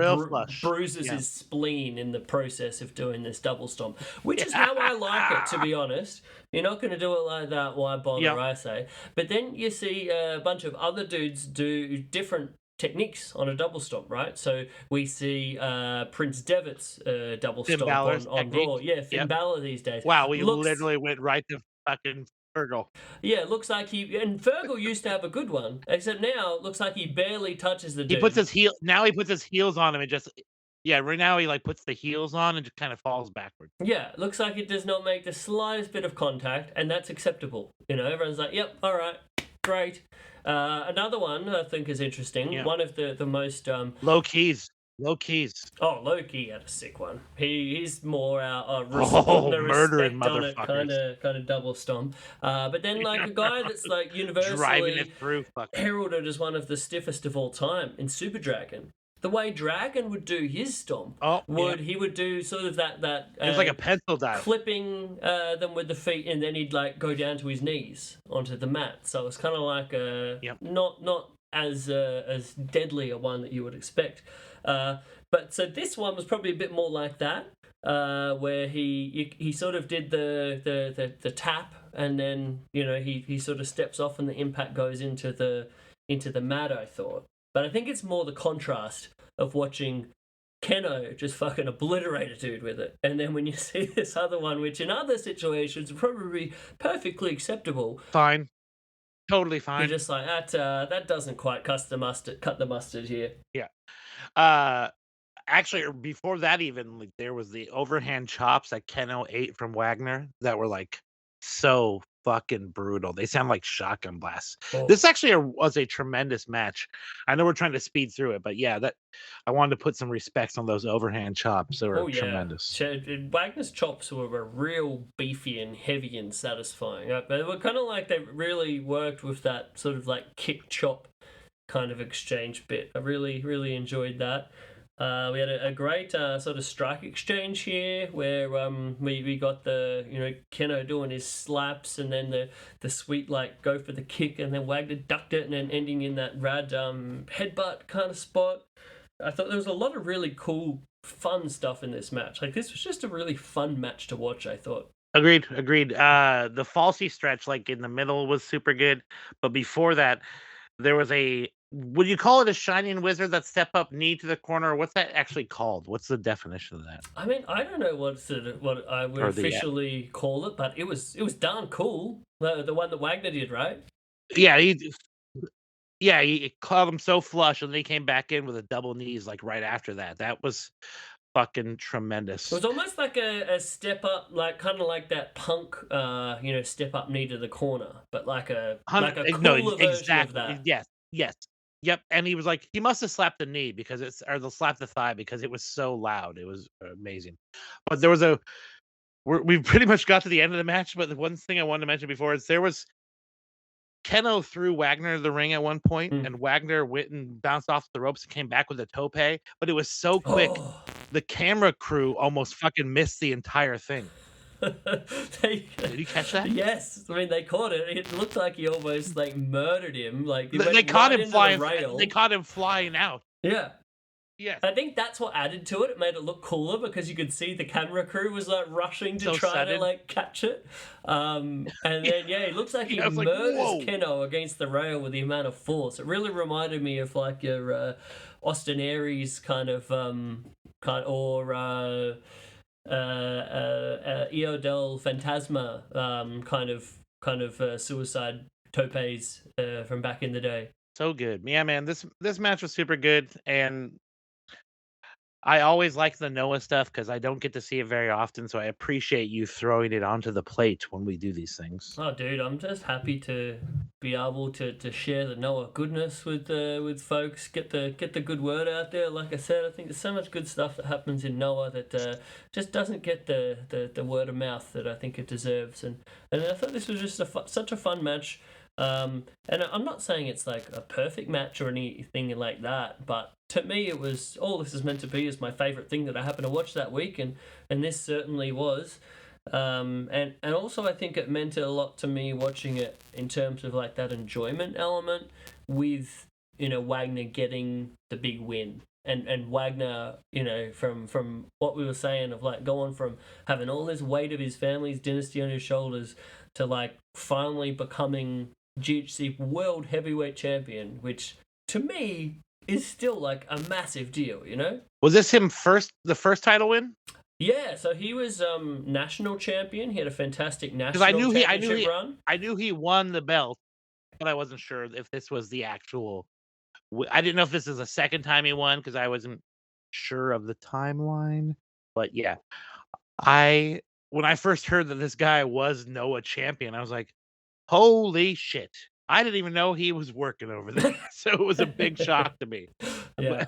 A: bruises his spleen in the process of doing this double stomp, which is how I like it, to be honest. You're not going to do it like that, why bother, I say. But then you see a bunch of other dudes do different techniques on a double stomp, right? So we see Prince Devitt's double stomp on Raw. Yeah, Finn Balor these days.
C: Wow, we literally went right to fucking Fergal.
A: Yeah, it looks like Fergal used to have a good one, except now it looks like he barely touches the dude.
C: He puts his heels on him and just right now he like puts the heels on and just kind of falls backward.
A: Yeah, it looks like it does not make the slightest bit of contact, and that's acceptable. You know, everyone's like, yep, all right, great. Another one I think is interesting. Yeah. One of the most
C: low keys.
A: Oh, Loki had a sick one. He's more
C: murdering
A: motherfuckers. Kind of double stomp. But then like a guy that's like universally
C: driving it through,
A: heralded as one of the stiffest of all time in Super Dragon. The way Dragon would do his stomp, he would do sort of that
C: it was like a pencil dive,
A: clipping them with the feet, and then he'd like go down to his knees onto the mat. So it's kind of like not as deadly a one that you would expect. But so this one was probably a bit more like that, where he sort of did the tap, and then he sort of steps off and the impact goes into the mat, I thought. But I think it's more the contrast of watching KENOH just fucking obliterate a dude with it, and then when you see this other one, which in other situations would probably be perfectly acceptable,
C: fine, totally fine,
A: you're just like that doesn't quite cut the mustard here.
C: Yeah. Actually, before that, even like, there was the overhand chops that KENOH ate from Wagner that were like so fucking brutal. They sound like shotgun blasts. Oh. This actually was a tremendous match. I know we're trying to speed through it, but yeah, that I wanted to put some respects on those overhand chops. They were tremendous.
A: Wagner's chops were real beefy and heavy and satisfying. They were kind of like they really worked with that sort of like kick chop kind of exchange bit. I really enjoyed that. We had a great sort of strike exchange here where we got the KENOH doing his slaps, and then the sweet like go for the kick, and then Wagner ducked it, and then ending in that rad headbutt kind of spot. I thought there was a lot of really cool fun stuff in this match. Like this was just a really fun match to watch, I thought.
C: Agreed. The falsy stretch like in the middle was super good, but before that there was would you call it a shining wizard, that step up knee to the corner? What's that actually called? What's the definition of that?
A: I mean, I don't know what I would officially call it, but it was darn cool. The one that Wagner did, right?
C: Yeah, Yeah, he caught him so flush, and then he came back in with a double knees, like, right after that. That was fucking
A: It
C: tremendous.
A: was almost like a step up, like kind of like that Punk, step up knee to the corner, but like a
C: No,
A: cooler version of
C: exactly.
A: that.
C: Yes, yes. Yep, and he was like he must have slapped the knee because it's or the slap the thigh because it was so loud. It was amazing. But there was we pretty much got to the end of the match, but the one thing I wanted to mention before is there was KENOH threw Wagner to the ring at one point,
A: Mm.
C: and Wagner went and bounced off the ropes and came back with a tope, but it was so quick,
A: Oh.
C: the camera crew almost fucking missed the entire thing.
A: Did
C: you catch that?
A: Yes, I mean they caught it. It looked like he almost like murdered him. Like he
C: They
A: went
C: caught
A: right
C: him
A: into
C: flying.
A: the rail.
C: They caught him flying out.
A: Yeah.
C: Yes.
A: I think that's what added to it. It made it look cooler because you could see the camera crew was like rushing to
C: So
A: try
C: sudden.
A: to like catch it. And then it looks like he
C: I was like,
A: murders
C: whoa.
A: KENOH against the rail with the amount of force. It really reminded me of like your Austin Aries kind of or Hijo Del Fantasma kind of suicide topes from back in the day.
C: So good. Yeah, man. This match was super good, and I always like the Noah stuff because I don't get to see it very often, so I appreciate you throwing it onto the plate when we do these things.
A: Oh, dude, I'm just happy to be able to share the Noah goodness with folks, get the good word out there. Like I said, I think there's so much good stuff that happens in Noah that just doesn't get the word of mouth that I think it deserves. And I thought this was just such a fun match. And I'm not saying it's like a perfect match or anything like that, but to me it was all this is meant to be is my favorite thing that I happened to watch that week, and this certainly was. And also I think it meant a lot to me watching it in terms of like that enjoyment element with Wagner getting the big win. And Wagner, from what we were saying of like going from having all this weight of his family's dynasty on his shoulders to like finally becoming GHC World Heavyweight Champion, which to me is still like a massive deal,
C: Was this the first title win?
A: Yeah, so he was national champion. He had a fantastic national
C: Because
A: run.
C: I knew he won the belt, but I wasn't sure if this was the actual. I didn't know if this is the second time he won because I wasn't sure of the timeline. But yeah, when I first heard that this guy was Noah champion, I was like, holy shit. I didn't even know he was working over there. So it was a big shock to me.
A: Yeah.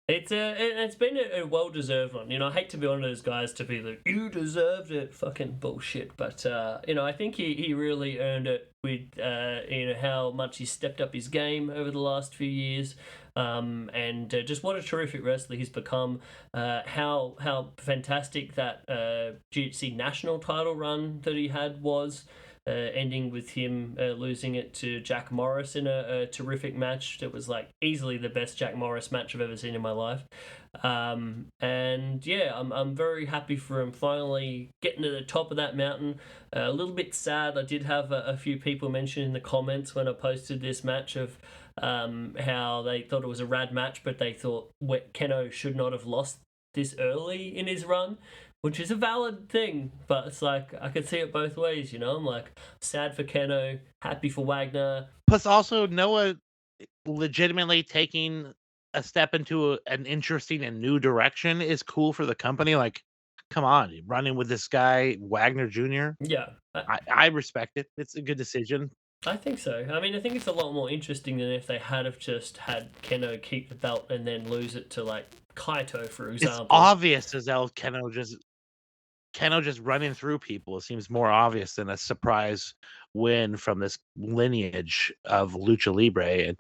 A: It's been a well-deserved one. I hate to be one of those guys to be like, you deserved it, fucking bullshit. But, I think he really earned it with, how much he stepped up his game over the last few years. And just what a terrific wrestler he's become. How fantastic that GHC national title run that he had was. Ending with him losing it to Jack Morris in a terrific match that was like easily the best Jack Morris match I've ever seen in my life. And yeah, I'm very happy for him finally getting to the top of that mountain. A little bit sad. I did have a few people mention in the comments when I posted this match of how they thought it was a rad match, but they thought KENOH should not have lost this early in his run, which is a valid thing, but it's like I could see it both ways, I'm like sad for KENOH, happy for Wagner.
C: Plus also Noah legitimately taking a step into an interesting and new direction is cool for the company. Like, come on, running with this guy, Wagner Jr.
A: Yeah.
C: I respect it. It's a good decision.
A: I think so. I mean, I think it's a lot more interesting than if they had have just had KENOH keep the belt and then lose it to like Kaito, for example.
C: It's obvious as hell KENOH just running through people. It seems more obvious than a surprise win from this lineage of Lucha Libre, and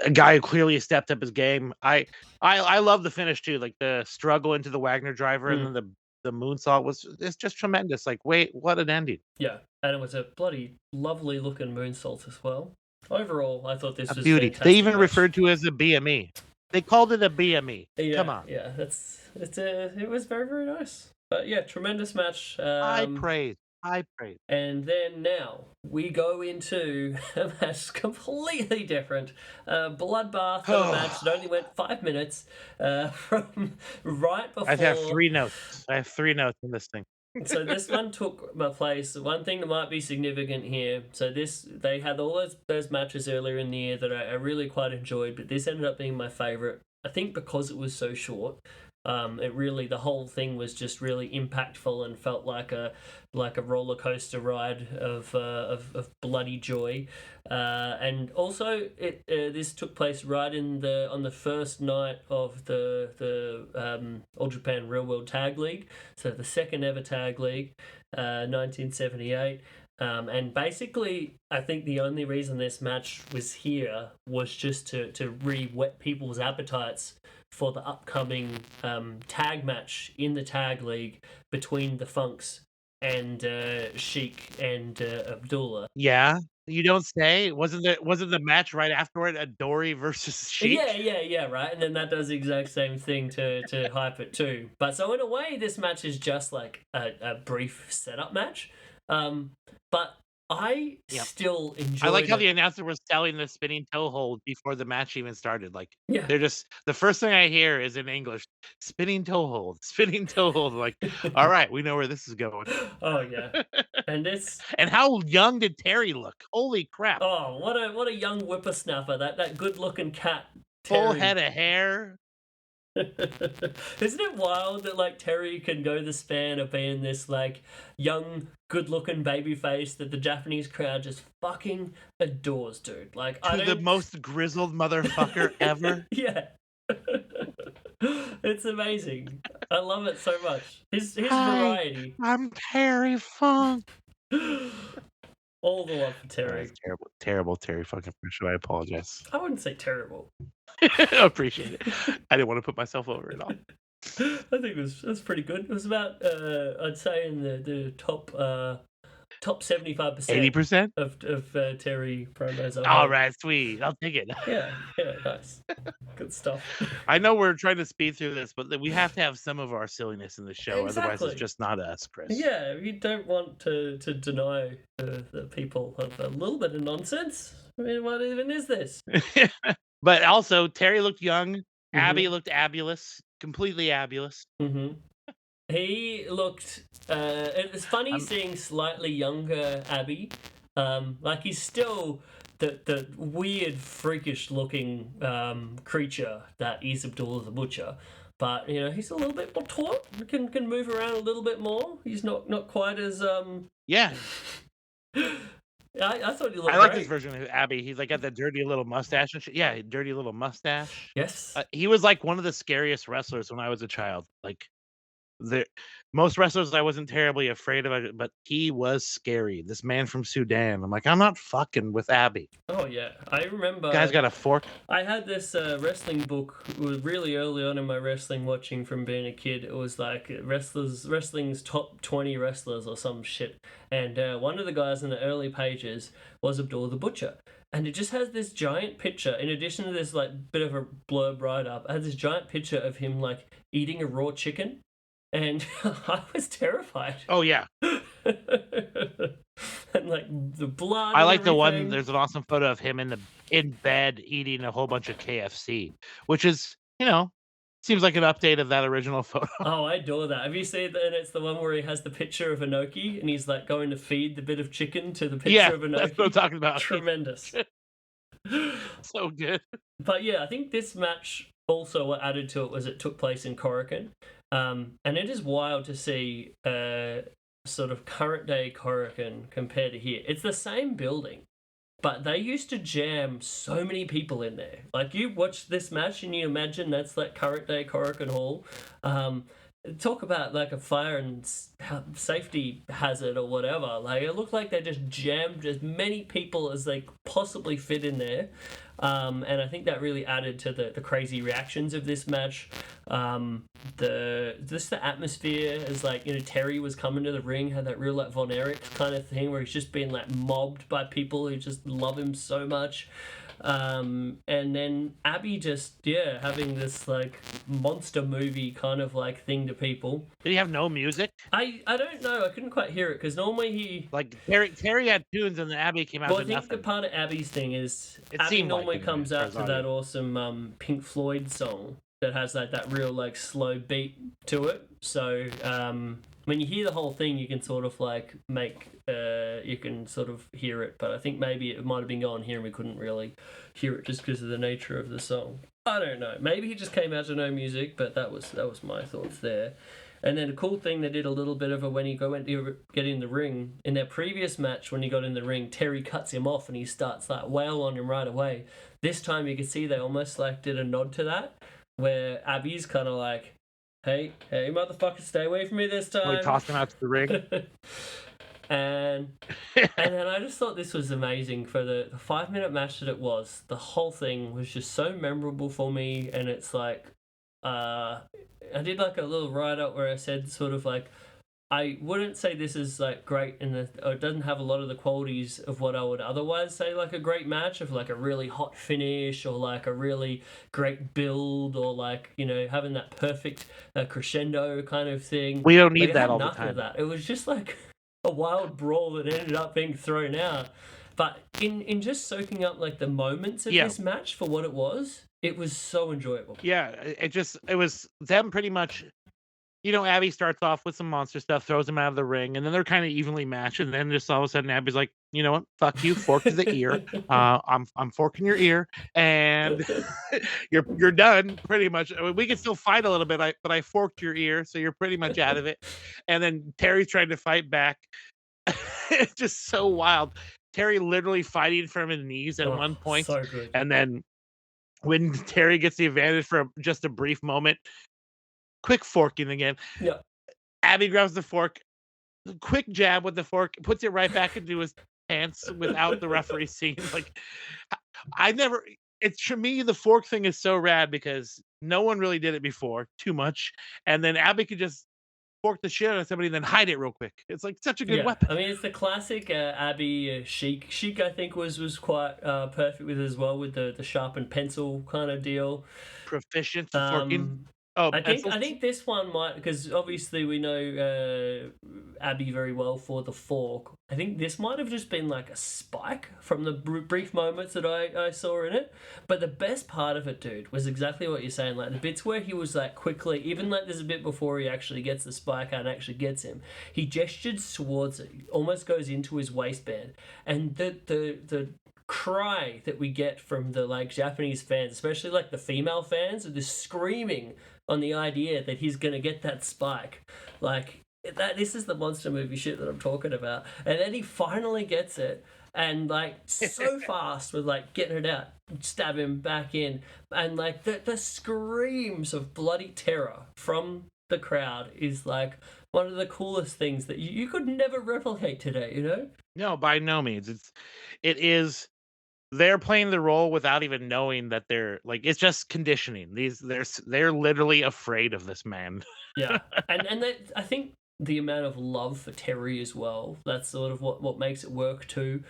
C: a guy who clearly stepped up his game. I love the finish too, like the struggle into the Wagner driver and then the moonsault it's just tremendous. Like, wait, what an ending.
A: Yeah, and it was a bloody lovely looking moonsault as well. Overall, I thought this was
C: beauty.
A: Fantastic
C: They even
A: match.
C: referred to it as a BME. They called it a BME.
A: Yeah,
C: Come on.
A: Yeah, it was very, very nice. But yeah, tremendous match.
C: I praise.
A: And then now we go into a match completely different. Bloodbath of a match that only went 5 minutes from right before.
C: I have 3 notes. I have 3 notes in this thing.
A: So this one took my place. One thing that might be significant here. So they had all those matches earlier in the year that I really quite enjoyed, but this ended up being my favorite. I think because it was so short. The whole thing was just really impactful and felt like a roller coaster ride of bloody joy. And also this took place right on the first night of the All Japan Real World Tag League, so the second ever tag league, 1978. And basically, I think the only reason this match was here was just to re-whet people's appetites for the upcoming tag match in the tag league between the Funks and Sheik and Abdullah.
C: Yeah, you don't say. Wasn't the match right afterward a Dory versus Sheik?
A: Yeah, right. And then that does the exact same thing to hype it too. But so in a way, this match is just like a brief setup match. But I still enjoy.
C: I like how the announcer was selling the spinning toe hold before the match even started. Like, they're just the first thing I hear is in English, spinning toe hold, spinning toe hold. Like, all right, we know where this is going.
A: Oh yeah, and this.
C: And how young did Terry look? Holy crap!
A: Oh, what a young whippersnapper! That good looking cat.
C: Full
A: Terry.
C: head of hair.
A: Isn't it wild that like Terry can go the span of being this like young, good-looking baby face that the Japanese crowd just fucking adores, dude? Like
C: the most grizzled motherfucker ever.
A: Yeah. It's amazing. I love it so much. His variety.
C: I'm Terry Funk.
A: All the love for Terry.
C: Terrible Terry fucking Fisher. I apologize.
A: I wouldn't say terrible.
C: Appreciate it. I didn't want to put myself over at all.
A: I think it was pretty good. It was about I'd say in the top 75%.
C: 80%
A: of Terry promos.
C: All right, sweet. I'll take it.
A: Yeah, nice. Good stuff.
C: I know we're trying to speed through this, but we have to have some of our silliness in the show.
A: Exactly.
C: Otherwise, it's just not us, Chris.
A: Yeah, you don't want to deny the people of a little bit of nonsense. I mean, what even is this?
C: But also, Terry looked young. Mm-hmm. Abby looked abulous. Completely abulous.
A: Mm-hmm. He looked. It's funny seeing slightly younger Abby. Like he's still the weird, freakish looking creature that is Abdullah the Butcher. But you know he's a little bit more taut. Can move around a little bit more. He's not quite as
C: Yeah.
A: I thought he looked.
C: I like this version of Abby. He's like got that dirty little mustache and shit. Yeah, dirty little mustache.
A: Yes.
C: He was like one of the scariest wrestlers when I was a child. Like. Most wrestlers I wasn't terribly afraid of, but he was scary. This man from Sudan. I'm like, I'm not fucking with Abby.
A: Oh yeah, I remember.
C: Guy's got a fork.
A: I had this wrestling book. It was really early on in my wrestling watching from being a kid. It was like wrestling's top 20 wrestlers or some shit. And one of the guys in the early pages was Abdullah the Butcher. And it just has this giant picture, in addition to this like bit of a blurb write-up, it has this giant picture of him like eating a raw chicken. And I was terrified.
C: Oh, yeah.
A: And like the blood.
C: I like the one, there's an awesome photo of him in bed eating a whole bunch of KFC, which is, seems like an update of that original photo.
A: Oh, I adore that. Have you seen that? And it's the one where he has the picture of Inoki and he's like going to feed the bit of chicken to the picture of Inoki.
C: That's what I'm talking about.
A: Tremendous.
C: So good.
A: But yeah, I think this match also what added to it was it took place in Korakuen. And it is wild to see sort of current day Korakuen compared to here. It's the same building, but they used to jam so many people in there. Like you watch this match and you imagine that's like current day Korakuen Hall. Talk about like a fire and safety hazard or whatever. Like it looked like they just jammed as many people as they possibly fit in there. And I think that really added to the crazy reactions of this match. The atmosphere as like, Terry was coming to the ring, had that real like Von Erich kind of thing where he's just being like mobbed by people who just love him so much. And then Abby just having this like monster movie kind of like thing to people.
C: Did he have no music?
A: I don't know. I couldn't quite hear it because normally he
C: like Terry had tunes and then Abby came out.
A: Well, I
C: think
A: nothing. The part of Abby's thing is
C: it
A: Abby normally
C: like
A: comes out to that awesome Pink Floyd song that has like that real like slow beat to it. So when you hear the whole thing, you can sort of like you can sort of hear it, but I think maybe it might have been going here and we couldn't really hear it just because of the nature of the song. I don't know. Maybe he just came out to no music, but that was my thoughts there. And then a cool thing, they did a little bit of it when he went to get in the ring. In their previous match, when he got in the ring, Terry cuts him off and he starts like wail on him right away. This time you could see they almost like did a nod to that, where Abby's kind of like, hey motherfucker, stay away from me this time.
C: We tossed him out to the ring.
A: and then I just thought this was amazing for the 5-minute match that it was. The whole thing was just so memorable for me, and it's like, I did like a little write-up where I said sort of like, I wouldn't say this is like great or it doesn't have a lot of the qualities of what I would otherwise say like a great match, of like a really hot finish or like a really great build or like, you know, having that perfect crescendo kind of thing.
C: We don't need
A: like,
C: that all the
A: nothing
C: time.
A: of that. It was just like a wild brawl that ended up being thrown out. But in just soaking up like the moments of this match for what it was so enjoyable.
C: Yeah, it was them pretty much. You know, Abby starts off with some monster stuff, throws him out of the ring, and then they're kind of evenly matched. And then just all of a sudden, Abby's like, "You know what? Fuck you, fork to the ear. I'm forking your ear, and you're done pretty much. I mean, we can still fight a little bit, but I forked your ear, so you're pretty much out of it." And then Terry's trying to fight back. It's just so wild. Terry literally fighting from his knees at one point,
A: so good.
C: And then when Terry gets the advantage for just a brief moment, quick forking again.
A: Yeah.
C: Abby grabs the fork, quick jab with the fork, puts it right back into his pants without the referee seeing. Like, to me, the fork thing is so rad because no one really did it before too much. And then Abby could just fork the shit out of somebody and then hide it real quick. It's like such a good weapon.
A: I mean, it's the classic Abby Chic. Chic, I think, was quite perfect with it as well, with the sharpened pencil kind of deal.
C: Proficient forking.
A: I think this one might, because obviously we know Abby very well for the fork. I think this might have just been like a spike from the brief moments that I saw in it. But the best part of it, dude, was exactly what you're saying. Like the bits where he was like quickly, even like there's a bit before he actually gets the spike out and actually gets him, he gestured towards it, almost goes into his waistband, and the cry that we get from the like Japanese fans, especially like the female fans, are just screaming on the idea that he's gonna get that spike. Like that, this is the monster movie shit that I'm talking about. And then he finally gets it, and like so fast with like getting it out, stab him back in, and like the screams of bloody terror from the crowd is like one of the coolest things that you could never replicate today, you know?
C: No, by no means. It is. They're playing the role without even knowing that they're like, it's just conditioning. They're literally afraid of this man.
A: Yeah, and that, I think the amount of love for Terry as well, that's sort of what makes it work too.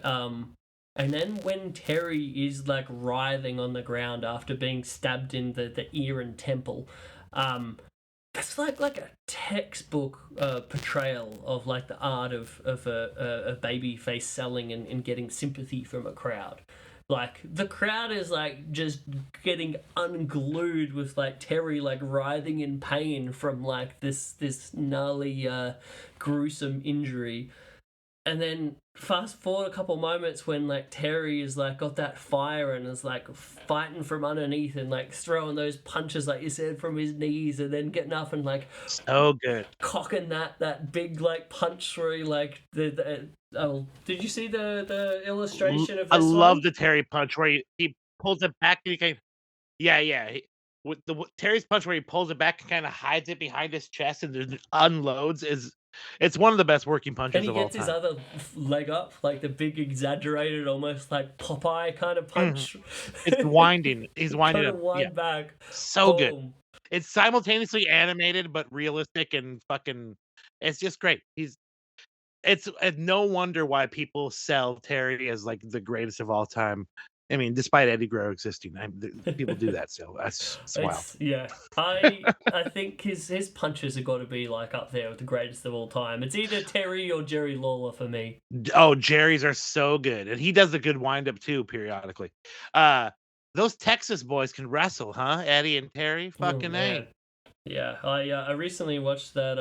A: And then when Terry is like writhing on the ground after being stabbed in the ear and temple, that's like a textbook portrayal of like the art of a baby face selling and getting sympathy from a crowd. Like the crowd is like just getting unglued with like Terry like writhing in pain from like this gnarly gruesome injury. And then fast forward a couple moments when like Terry is like got that fire and is like fighting from underneath and like throwing those punches like you said from his knees, and then getting up and like
C: so good
A: cocking that big like punch through like the did you see the illustration of this?
C: I love the Terry punch where he pulls it back and he kind of, with the Terry's punch where he pulls it back and kind of hides it behind his chest and then unloads it's one of the best working punches of all time.
A: And he gets his other leg up, like the big exaggerated, almost like Popeye kind of punch.
C: It's winding. He's winding
A: up. Wind back.
C: So good. It's simultaneously animated but realistic and fucking. It's just great. It's no wonder why people sell Terry as like the greatest of all time. I mean, despite Eddie Guerrero existing, people do that still. That's wild.
A: Yeah, I think his punches have got to be like up there with the greatest of all time. It's either Terry or Jerry Lawler for me.
C: Oh, Jerry's are so good, and he does a good wind up too periodically. Those Texas boys can wrestle, huh? Eddie and Terry, fucking A.
A: Yeah, I recently watched that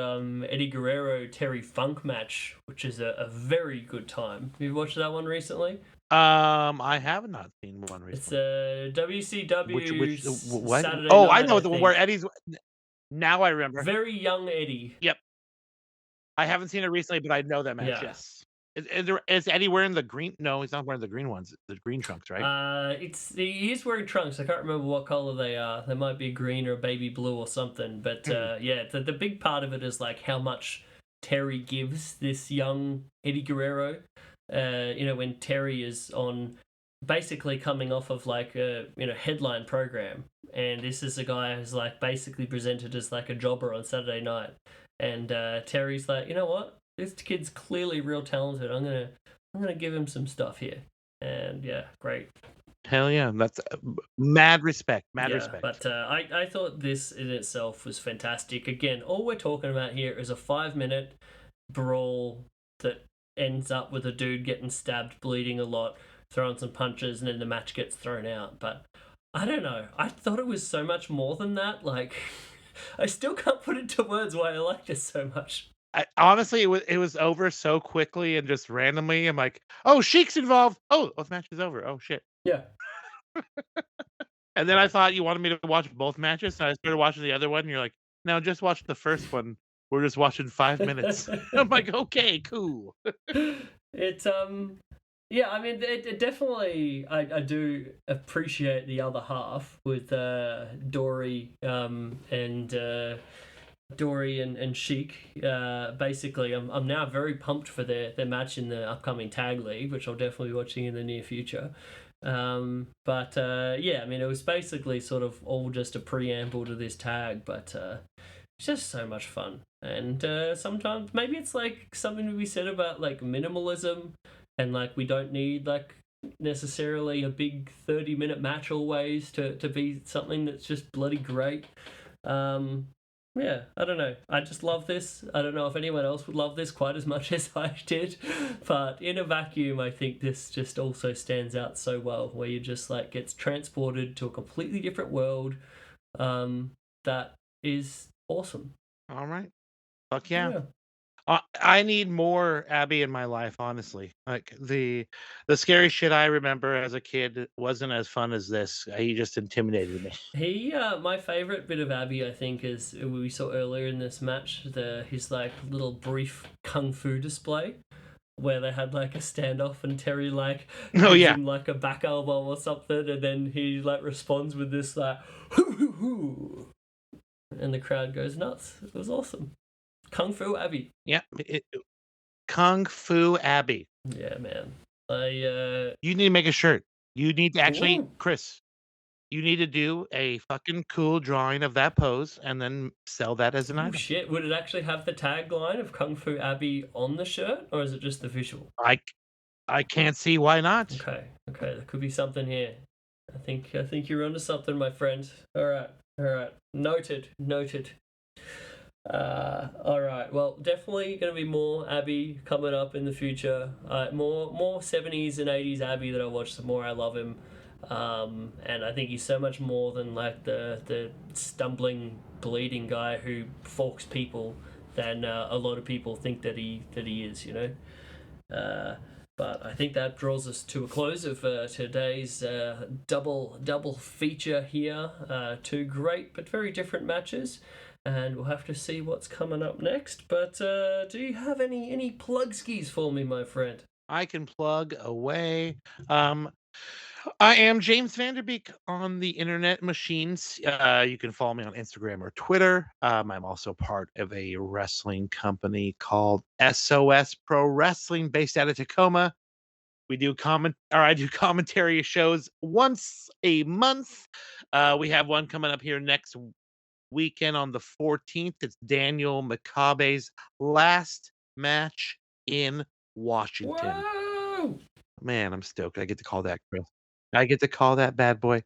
A: Eddie Guerrero Terry Funk match, which is a very good time. Have you watched that one recently?
C: I have not seen one
A: It's
C: recently.
A: a WCW
C: What?
A: Saturday
C: Oh, I
A: night,
C: know
A: I
C: the one where
A: think.
C: Eddie's. Now I remember.
A: Very young Eddie.
C: Yep, I haven't seen it recently, but I know that match.
A: Yeah.
C: Yes. Is Eddie wearing the green? No, he's not wearing the green ones. The green trunks, right?
A: He is wearing trunks. I can't remember what color they are. They might be green or baby blue or something. But yeah, the big part of it is like how much Terry gives this young Eddie Guerrero. When Terry is on, basically coming off of like a headline program, and this is a guy who's like basically presented as like a jobber on Saturday night, and Terry's like, you know what, this kid's clearly real talented. I'm gonna give him some stuff here, and yeah, great.
C: Hell yeah, that's mad respect. Mad
A: Yeah,
C: respect.
A: but I thought this in itself was fantastic. Again, all we're talking about here is a 5-minute brawl that ends up with a dude getting stabbed, bleeding a lot, throwing some punches, and then the match gets thrown out. But I don't know. I thought it was so much more than that. Like, I still can't put into words why I liked it so much.
C: Honestly, it was over so quickly and just randomly. I'm like, oh, Sheik's involved. Oh, the match is over. Oh shit.
A: Yeah.
C: And then I thought you wanted me to watch both matches, and I started watching the other one. And you're like, no, just watch the first one. We're just watching 5 minutes. I'm like, okay, cool.
A: It's yeah, I mean, it definitely, I do appreciate the other half with Dory and Dory and Sheik. Basically, I'm now very pumped for their match in the upcoming tag league, which I'll definitely be watching in the near future. But yeah, I mean, it was basically sort of all just a preamble to this tag, but it's just so much fun. And sometimes maybe it's like something to be said about like minimalism, and like we don't need like necessarily a big 30-minute match always to be something that's just bloody great. Yeah, I don't know. I just love this. I don't know if anyone else would love this quite as much as I did, but in a vacuum, I think this just also stands out so well, where you just like gets transported to a completely different world. That is awesome.
C: All right. Fuck yeah. I need more Abby in my life, honestly. Like the scary shit I remember as a kid wasn't as fun as this. He just intimidated me.
A: My favorite bit of Abby, I think, is we saw earlier in this match, his like little brief kung fu display, where they had like a standoff and Terry like
C: Oh
A: gives
C: yeah.
A: him like a back elbow or something, and then he like responds with this like hoo hoo hoo, and the crowd goes nuts. It was awesome. Kung Fu Abby.
C: Yeah. Kung Fu Abby.
A: Yeah, man.
C: You need to make a shirt. You need to actually,
A: Ooh.
C: Chris, you need to do a fucking cool drawing of that pose and then sell that as an
A: Oh
C: item.
A: shit! Would it actually have the tagline of Kung Fu Abby on the shirt, or is it just the visual?
C: I can't see why not.
A: Okay, there could be something here. I think you're onto something, my friend. All right. Noted. All right. Well, definitely going to be more Abby coming up in the future. More 70s and 80s Abby that I watch. The more I love him. And I think he's so much more than like the stumbling, bleeding guy who forks people than a lot of people think that he is. But I think that draws us to a close of today's double feature here. Two great but very different matches. And we'll have to see what's coming up next. But do you have any plug skis for me, my friend?
C: I can plug away. I am James Vanderbeek on the internet machines. You can follow me on Instagram or Twitter. I'm also part of a wrestling company called SOS Pro Wrestling based out of Tacoma. I do commentary shows once a month. We have one coming up here next weekend on the 14th. It's Daniel McCabe's last match in Washington.
A: Whoa!
C: Man, I'm stoked. I get to call that, Chris. I get to call that bad boy.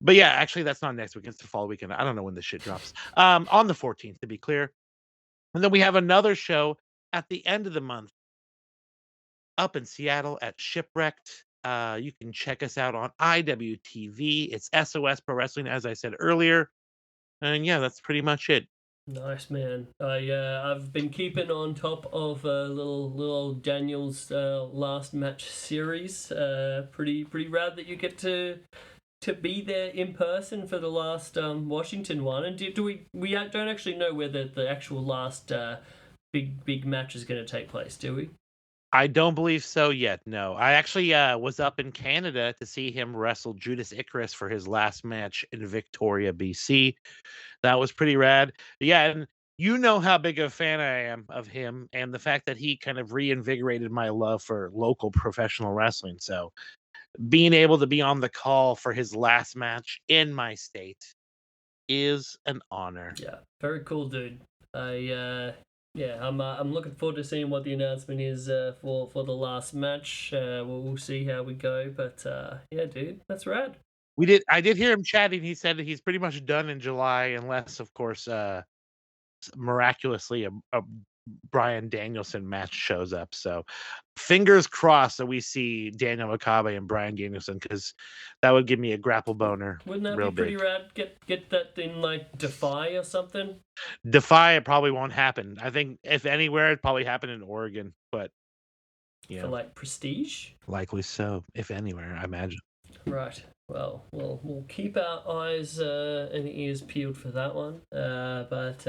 C: But yeah, actually, that's not next weekend. It's the fall weekend. I don't know when this shit drops. On the 14th, to be clear. And then we have another show at the end of the month up in Seattle at Shipwrecked. You can check us out on IWTV. It's SOS Pro Wrestling, as I said earlier. And yeah, that's pretty much it.
A: Nice, man. I've been keeping on top of little old Daniel's last match series. Pretty rad that you get to be there in person for the last Washington one. And do we don't actually know whether the actual last big match is going to take place, do we?
C: I don't believe so yet. No, I actually was up in Canada to see him wrestle Judas Icarus for his last match in Victoria, BC. That was pretty rad. Yeah, and you know how big of a fan I am of him, and the fact that he kind of reinvigorated my love for local professional wrestling. So being able to be on the call for his last match in my state is an honor.
A: Yeah, very cool, dude. I'm looking forward to seeing what the announcement is for the last match. We'll see how we go, but yeah, dude, that's rad.
C: I did hear him chatting. He said that he's pretty much done in July, unless, of course, miraculously a Bryan Danielson match shows up. So fingers crossed that we see Daniel Makabe and Bryan Danielson, because that would give me a grapple boner.
A: Wouldn't that
C: real
A: be pretty
C: big.
A: rad? Get that in like Defy or something.
C: Defy, it probably won't happen. I think if anywhere, it probably happen in Oregon, but
A: For like Prestige.
C: likely so. If anywhere, I imagine.
A: Right. Well, we'll keep our eyes and ears peeled for that one. But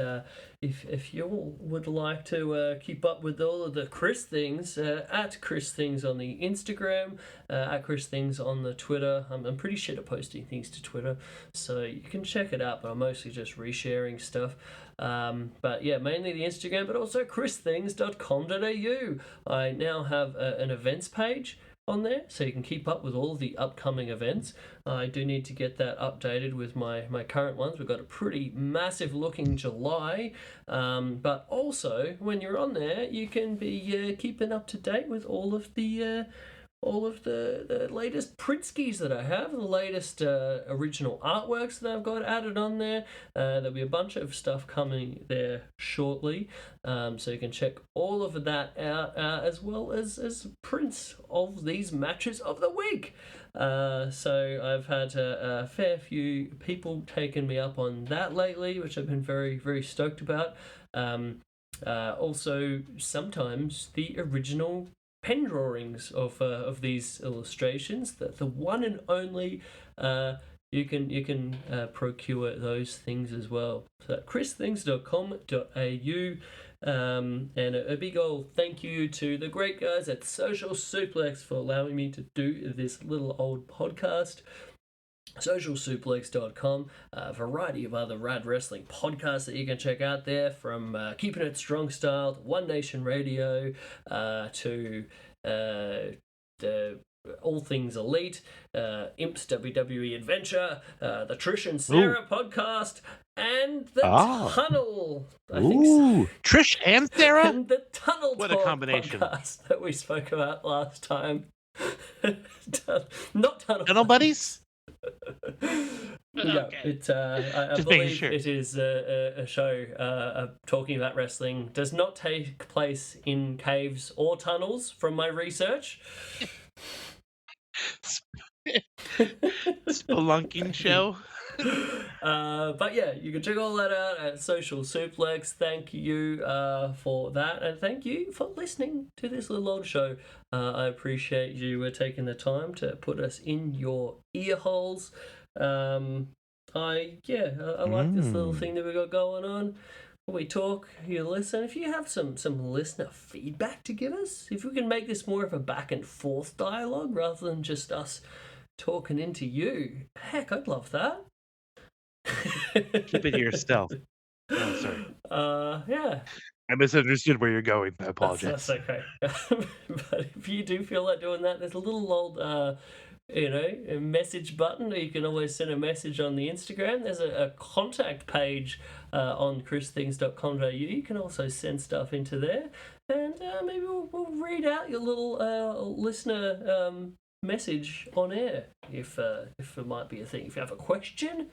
A: if you would like to keep up with all of the Chris things, at Chris Things on the Instagram, at Chris Things on the Twitter. I'm pretty shit at posting things to Twitter, so you can check it out. But I'm mostly just resharing stuff. But yeah, mainly the Instagram, but also christhings.com.au. I now have an events page on there, so you can keep up with all of the upcoming events. I do need to get that updated with my current ones. We've got a pretty massive looking July, but also when you're on there, you can be keeping up to date with all of the latest print skis that I have, the latest original artworks that I've got added on there. There'll be a bunch of stuff coming there shortly, so you can check all of that out, as well as prints of these matches of the week. So I've had a fair few people taking me up on that lately, which I've been very, very stoked about. Also, sometimes the original pen drawings of these illustrations, the one and only, you can procure those things as well. So christhings.com.au, and a big old thank you to the great guys at Social Suplex for allowing me to do this little old podcast. socialsuplex.com, a variety of other rad wrestling podcasts that you can check out there, from Keeping It Strong Style to One Nation Radio, to the All Things Elite, Imp's WWE Adventure, the Trish and Sarah podcast, and the Tunnel. I think so.
C: Trish and Sarah?
A: And the Tunnel
C: What
A: Talk
C: a combination.
A: podcast that we spoke about last time. Not
C: Tunnel Buddies?
A: Yeah,
C: Okay.
A: I believe it is a show talking about wrestling. Does not take place in caves or tunnels, from my research.
C: Spelunking show.
A: But yeah, you can check all that out at Social Suplex. Thank you for that, and thank you for listening to this little old show. I appreciate you taking the time to put us in your ear holes. I like this little thing that we got going on. We talk, you listen. If you have some listener feedback to give us, if we can make this more of a back and forth dialogue rather than just us talking into you, heck, I'd love that.
C: Keep it to yourself. Oh, sorry.
A: Yeah.
C: I misunderstood where you're going. I apologize.
A: That's okay. But if you do feel like doing that, there's a little old, a message button. You can always send a message on the Instagram. There's a contact page on christhings.com.au. You can also send stuff into there, and maybe we'll read out your little listener message on air if it might be a thing. If you have a question.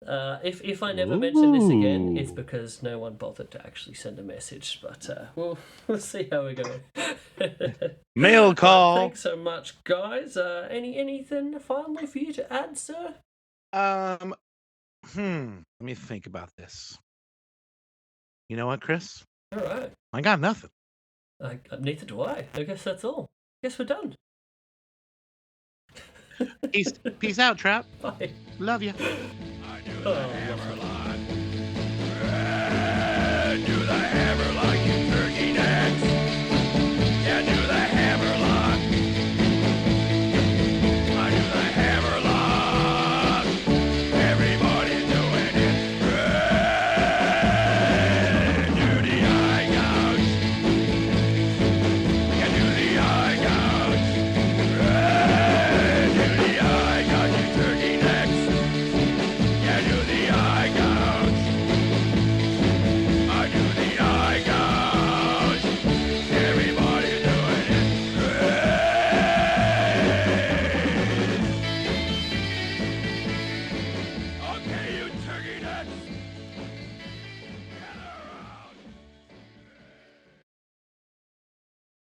A: If I never mention this again, it's because no one bothered to actually send a message. But we'll see how we go.
C: Mail call.
A: Thanks so much, guys. Anything finally for you to add, sir?
C: Let me think about this. You know what, Chris?
A: All right.
C: I got nothing.
A: Neither do I. I guess that's all. Guess we're done.
C: Peace out, Trap.
A: Bye.
C: Love you.
B: I do the hammer line. Do the hammer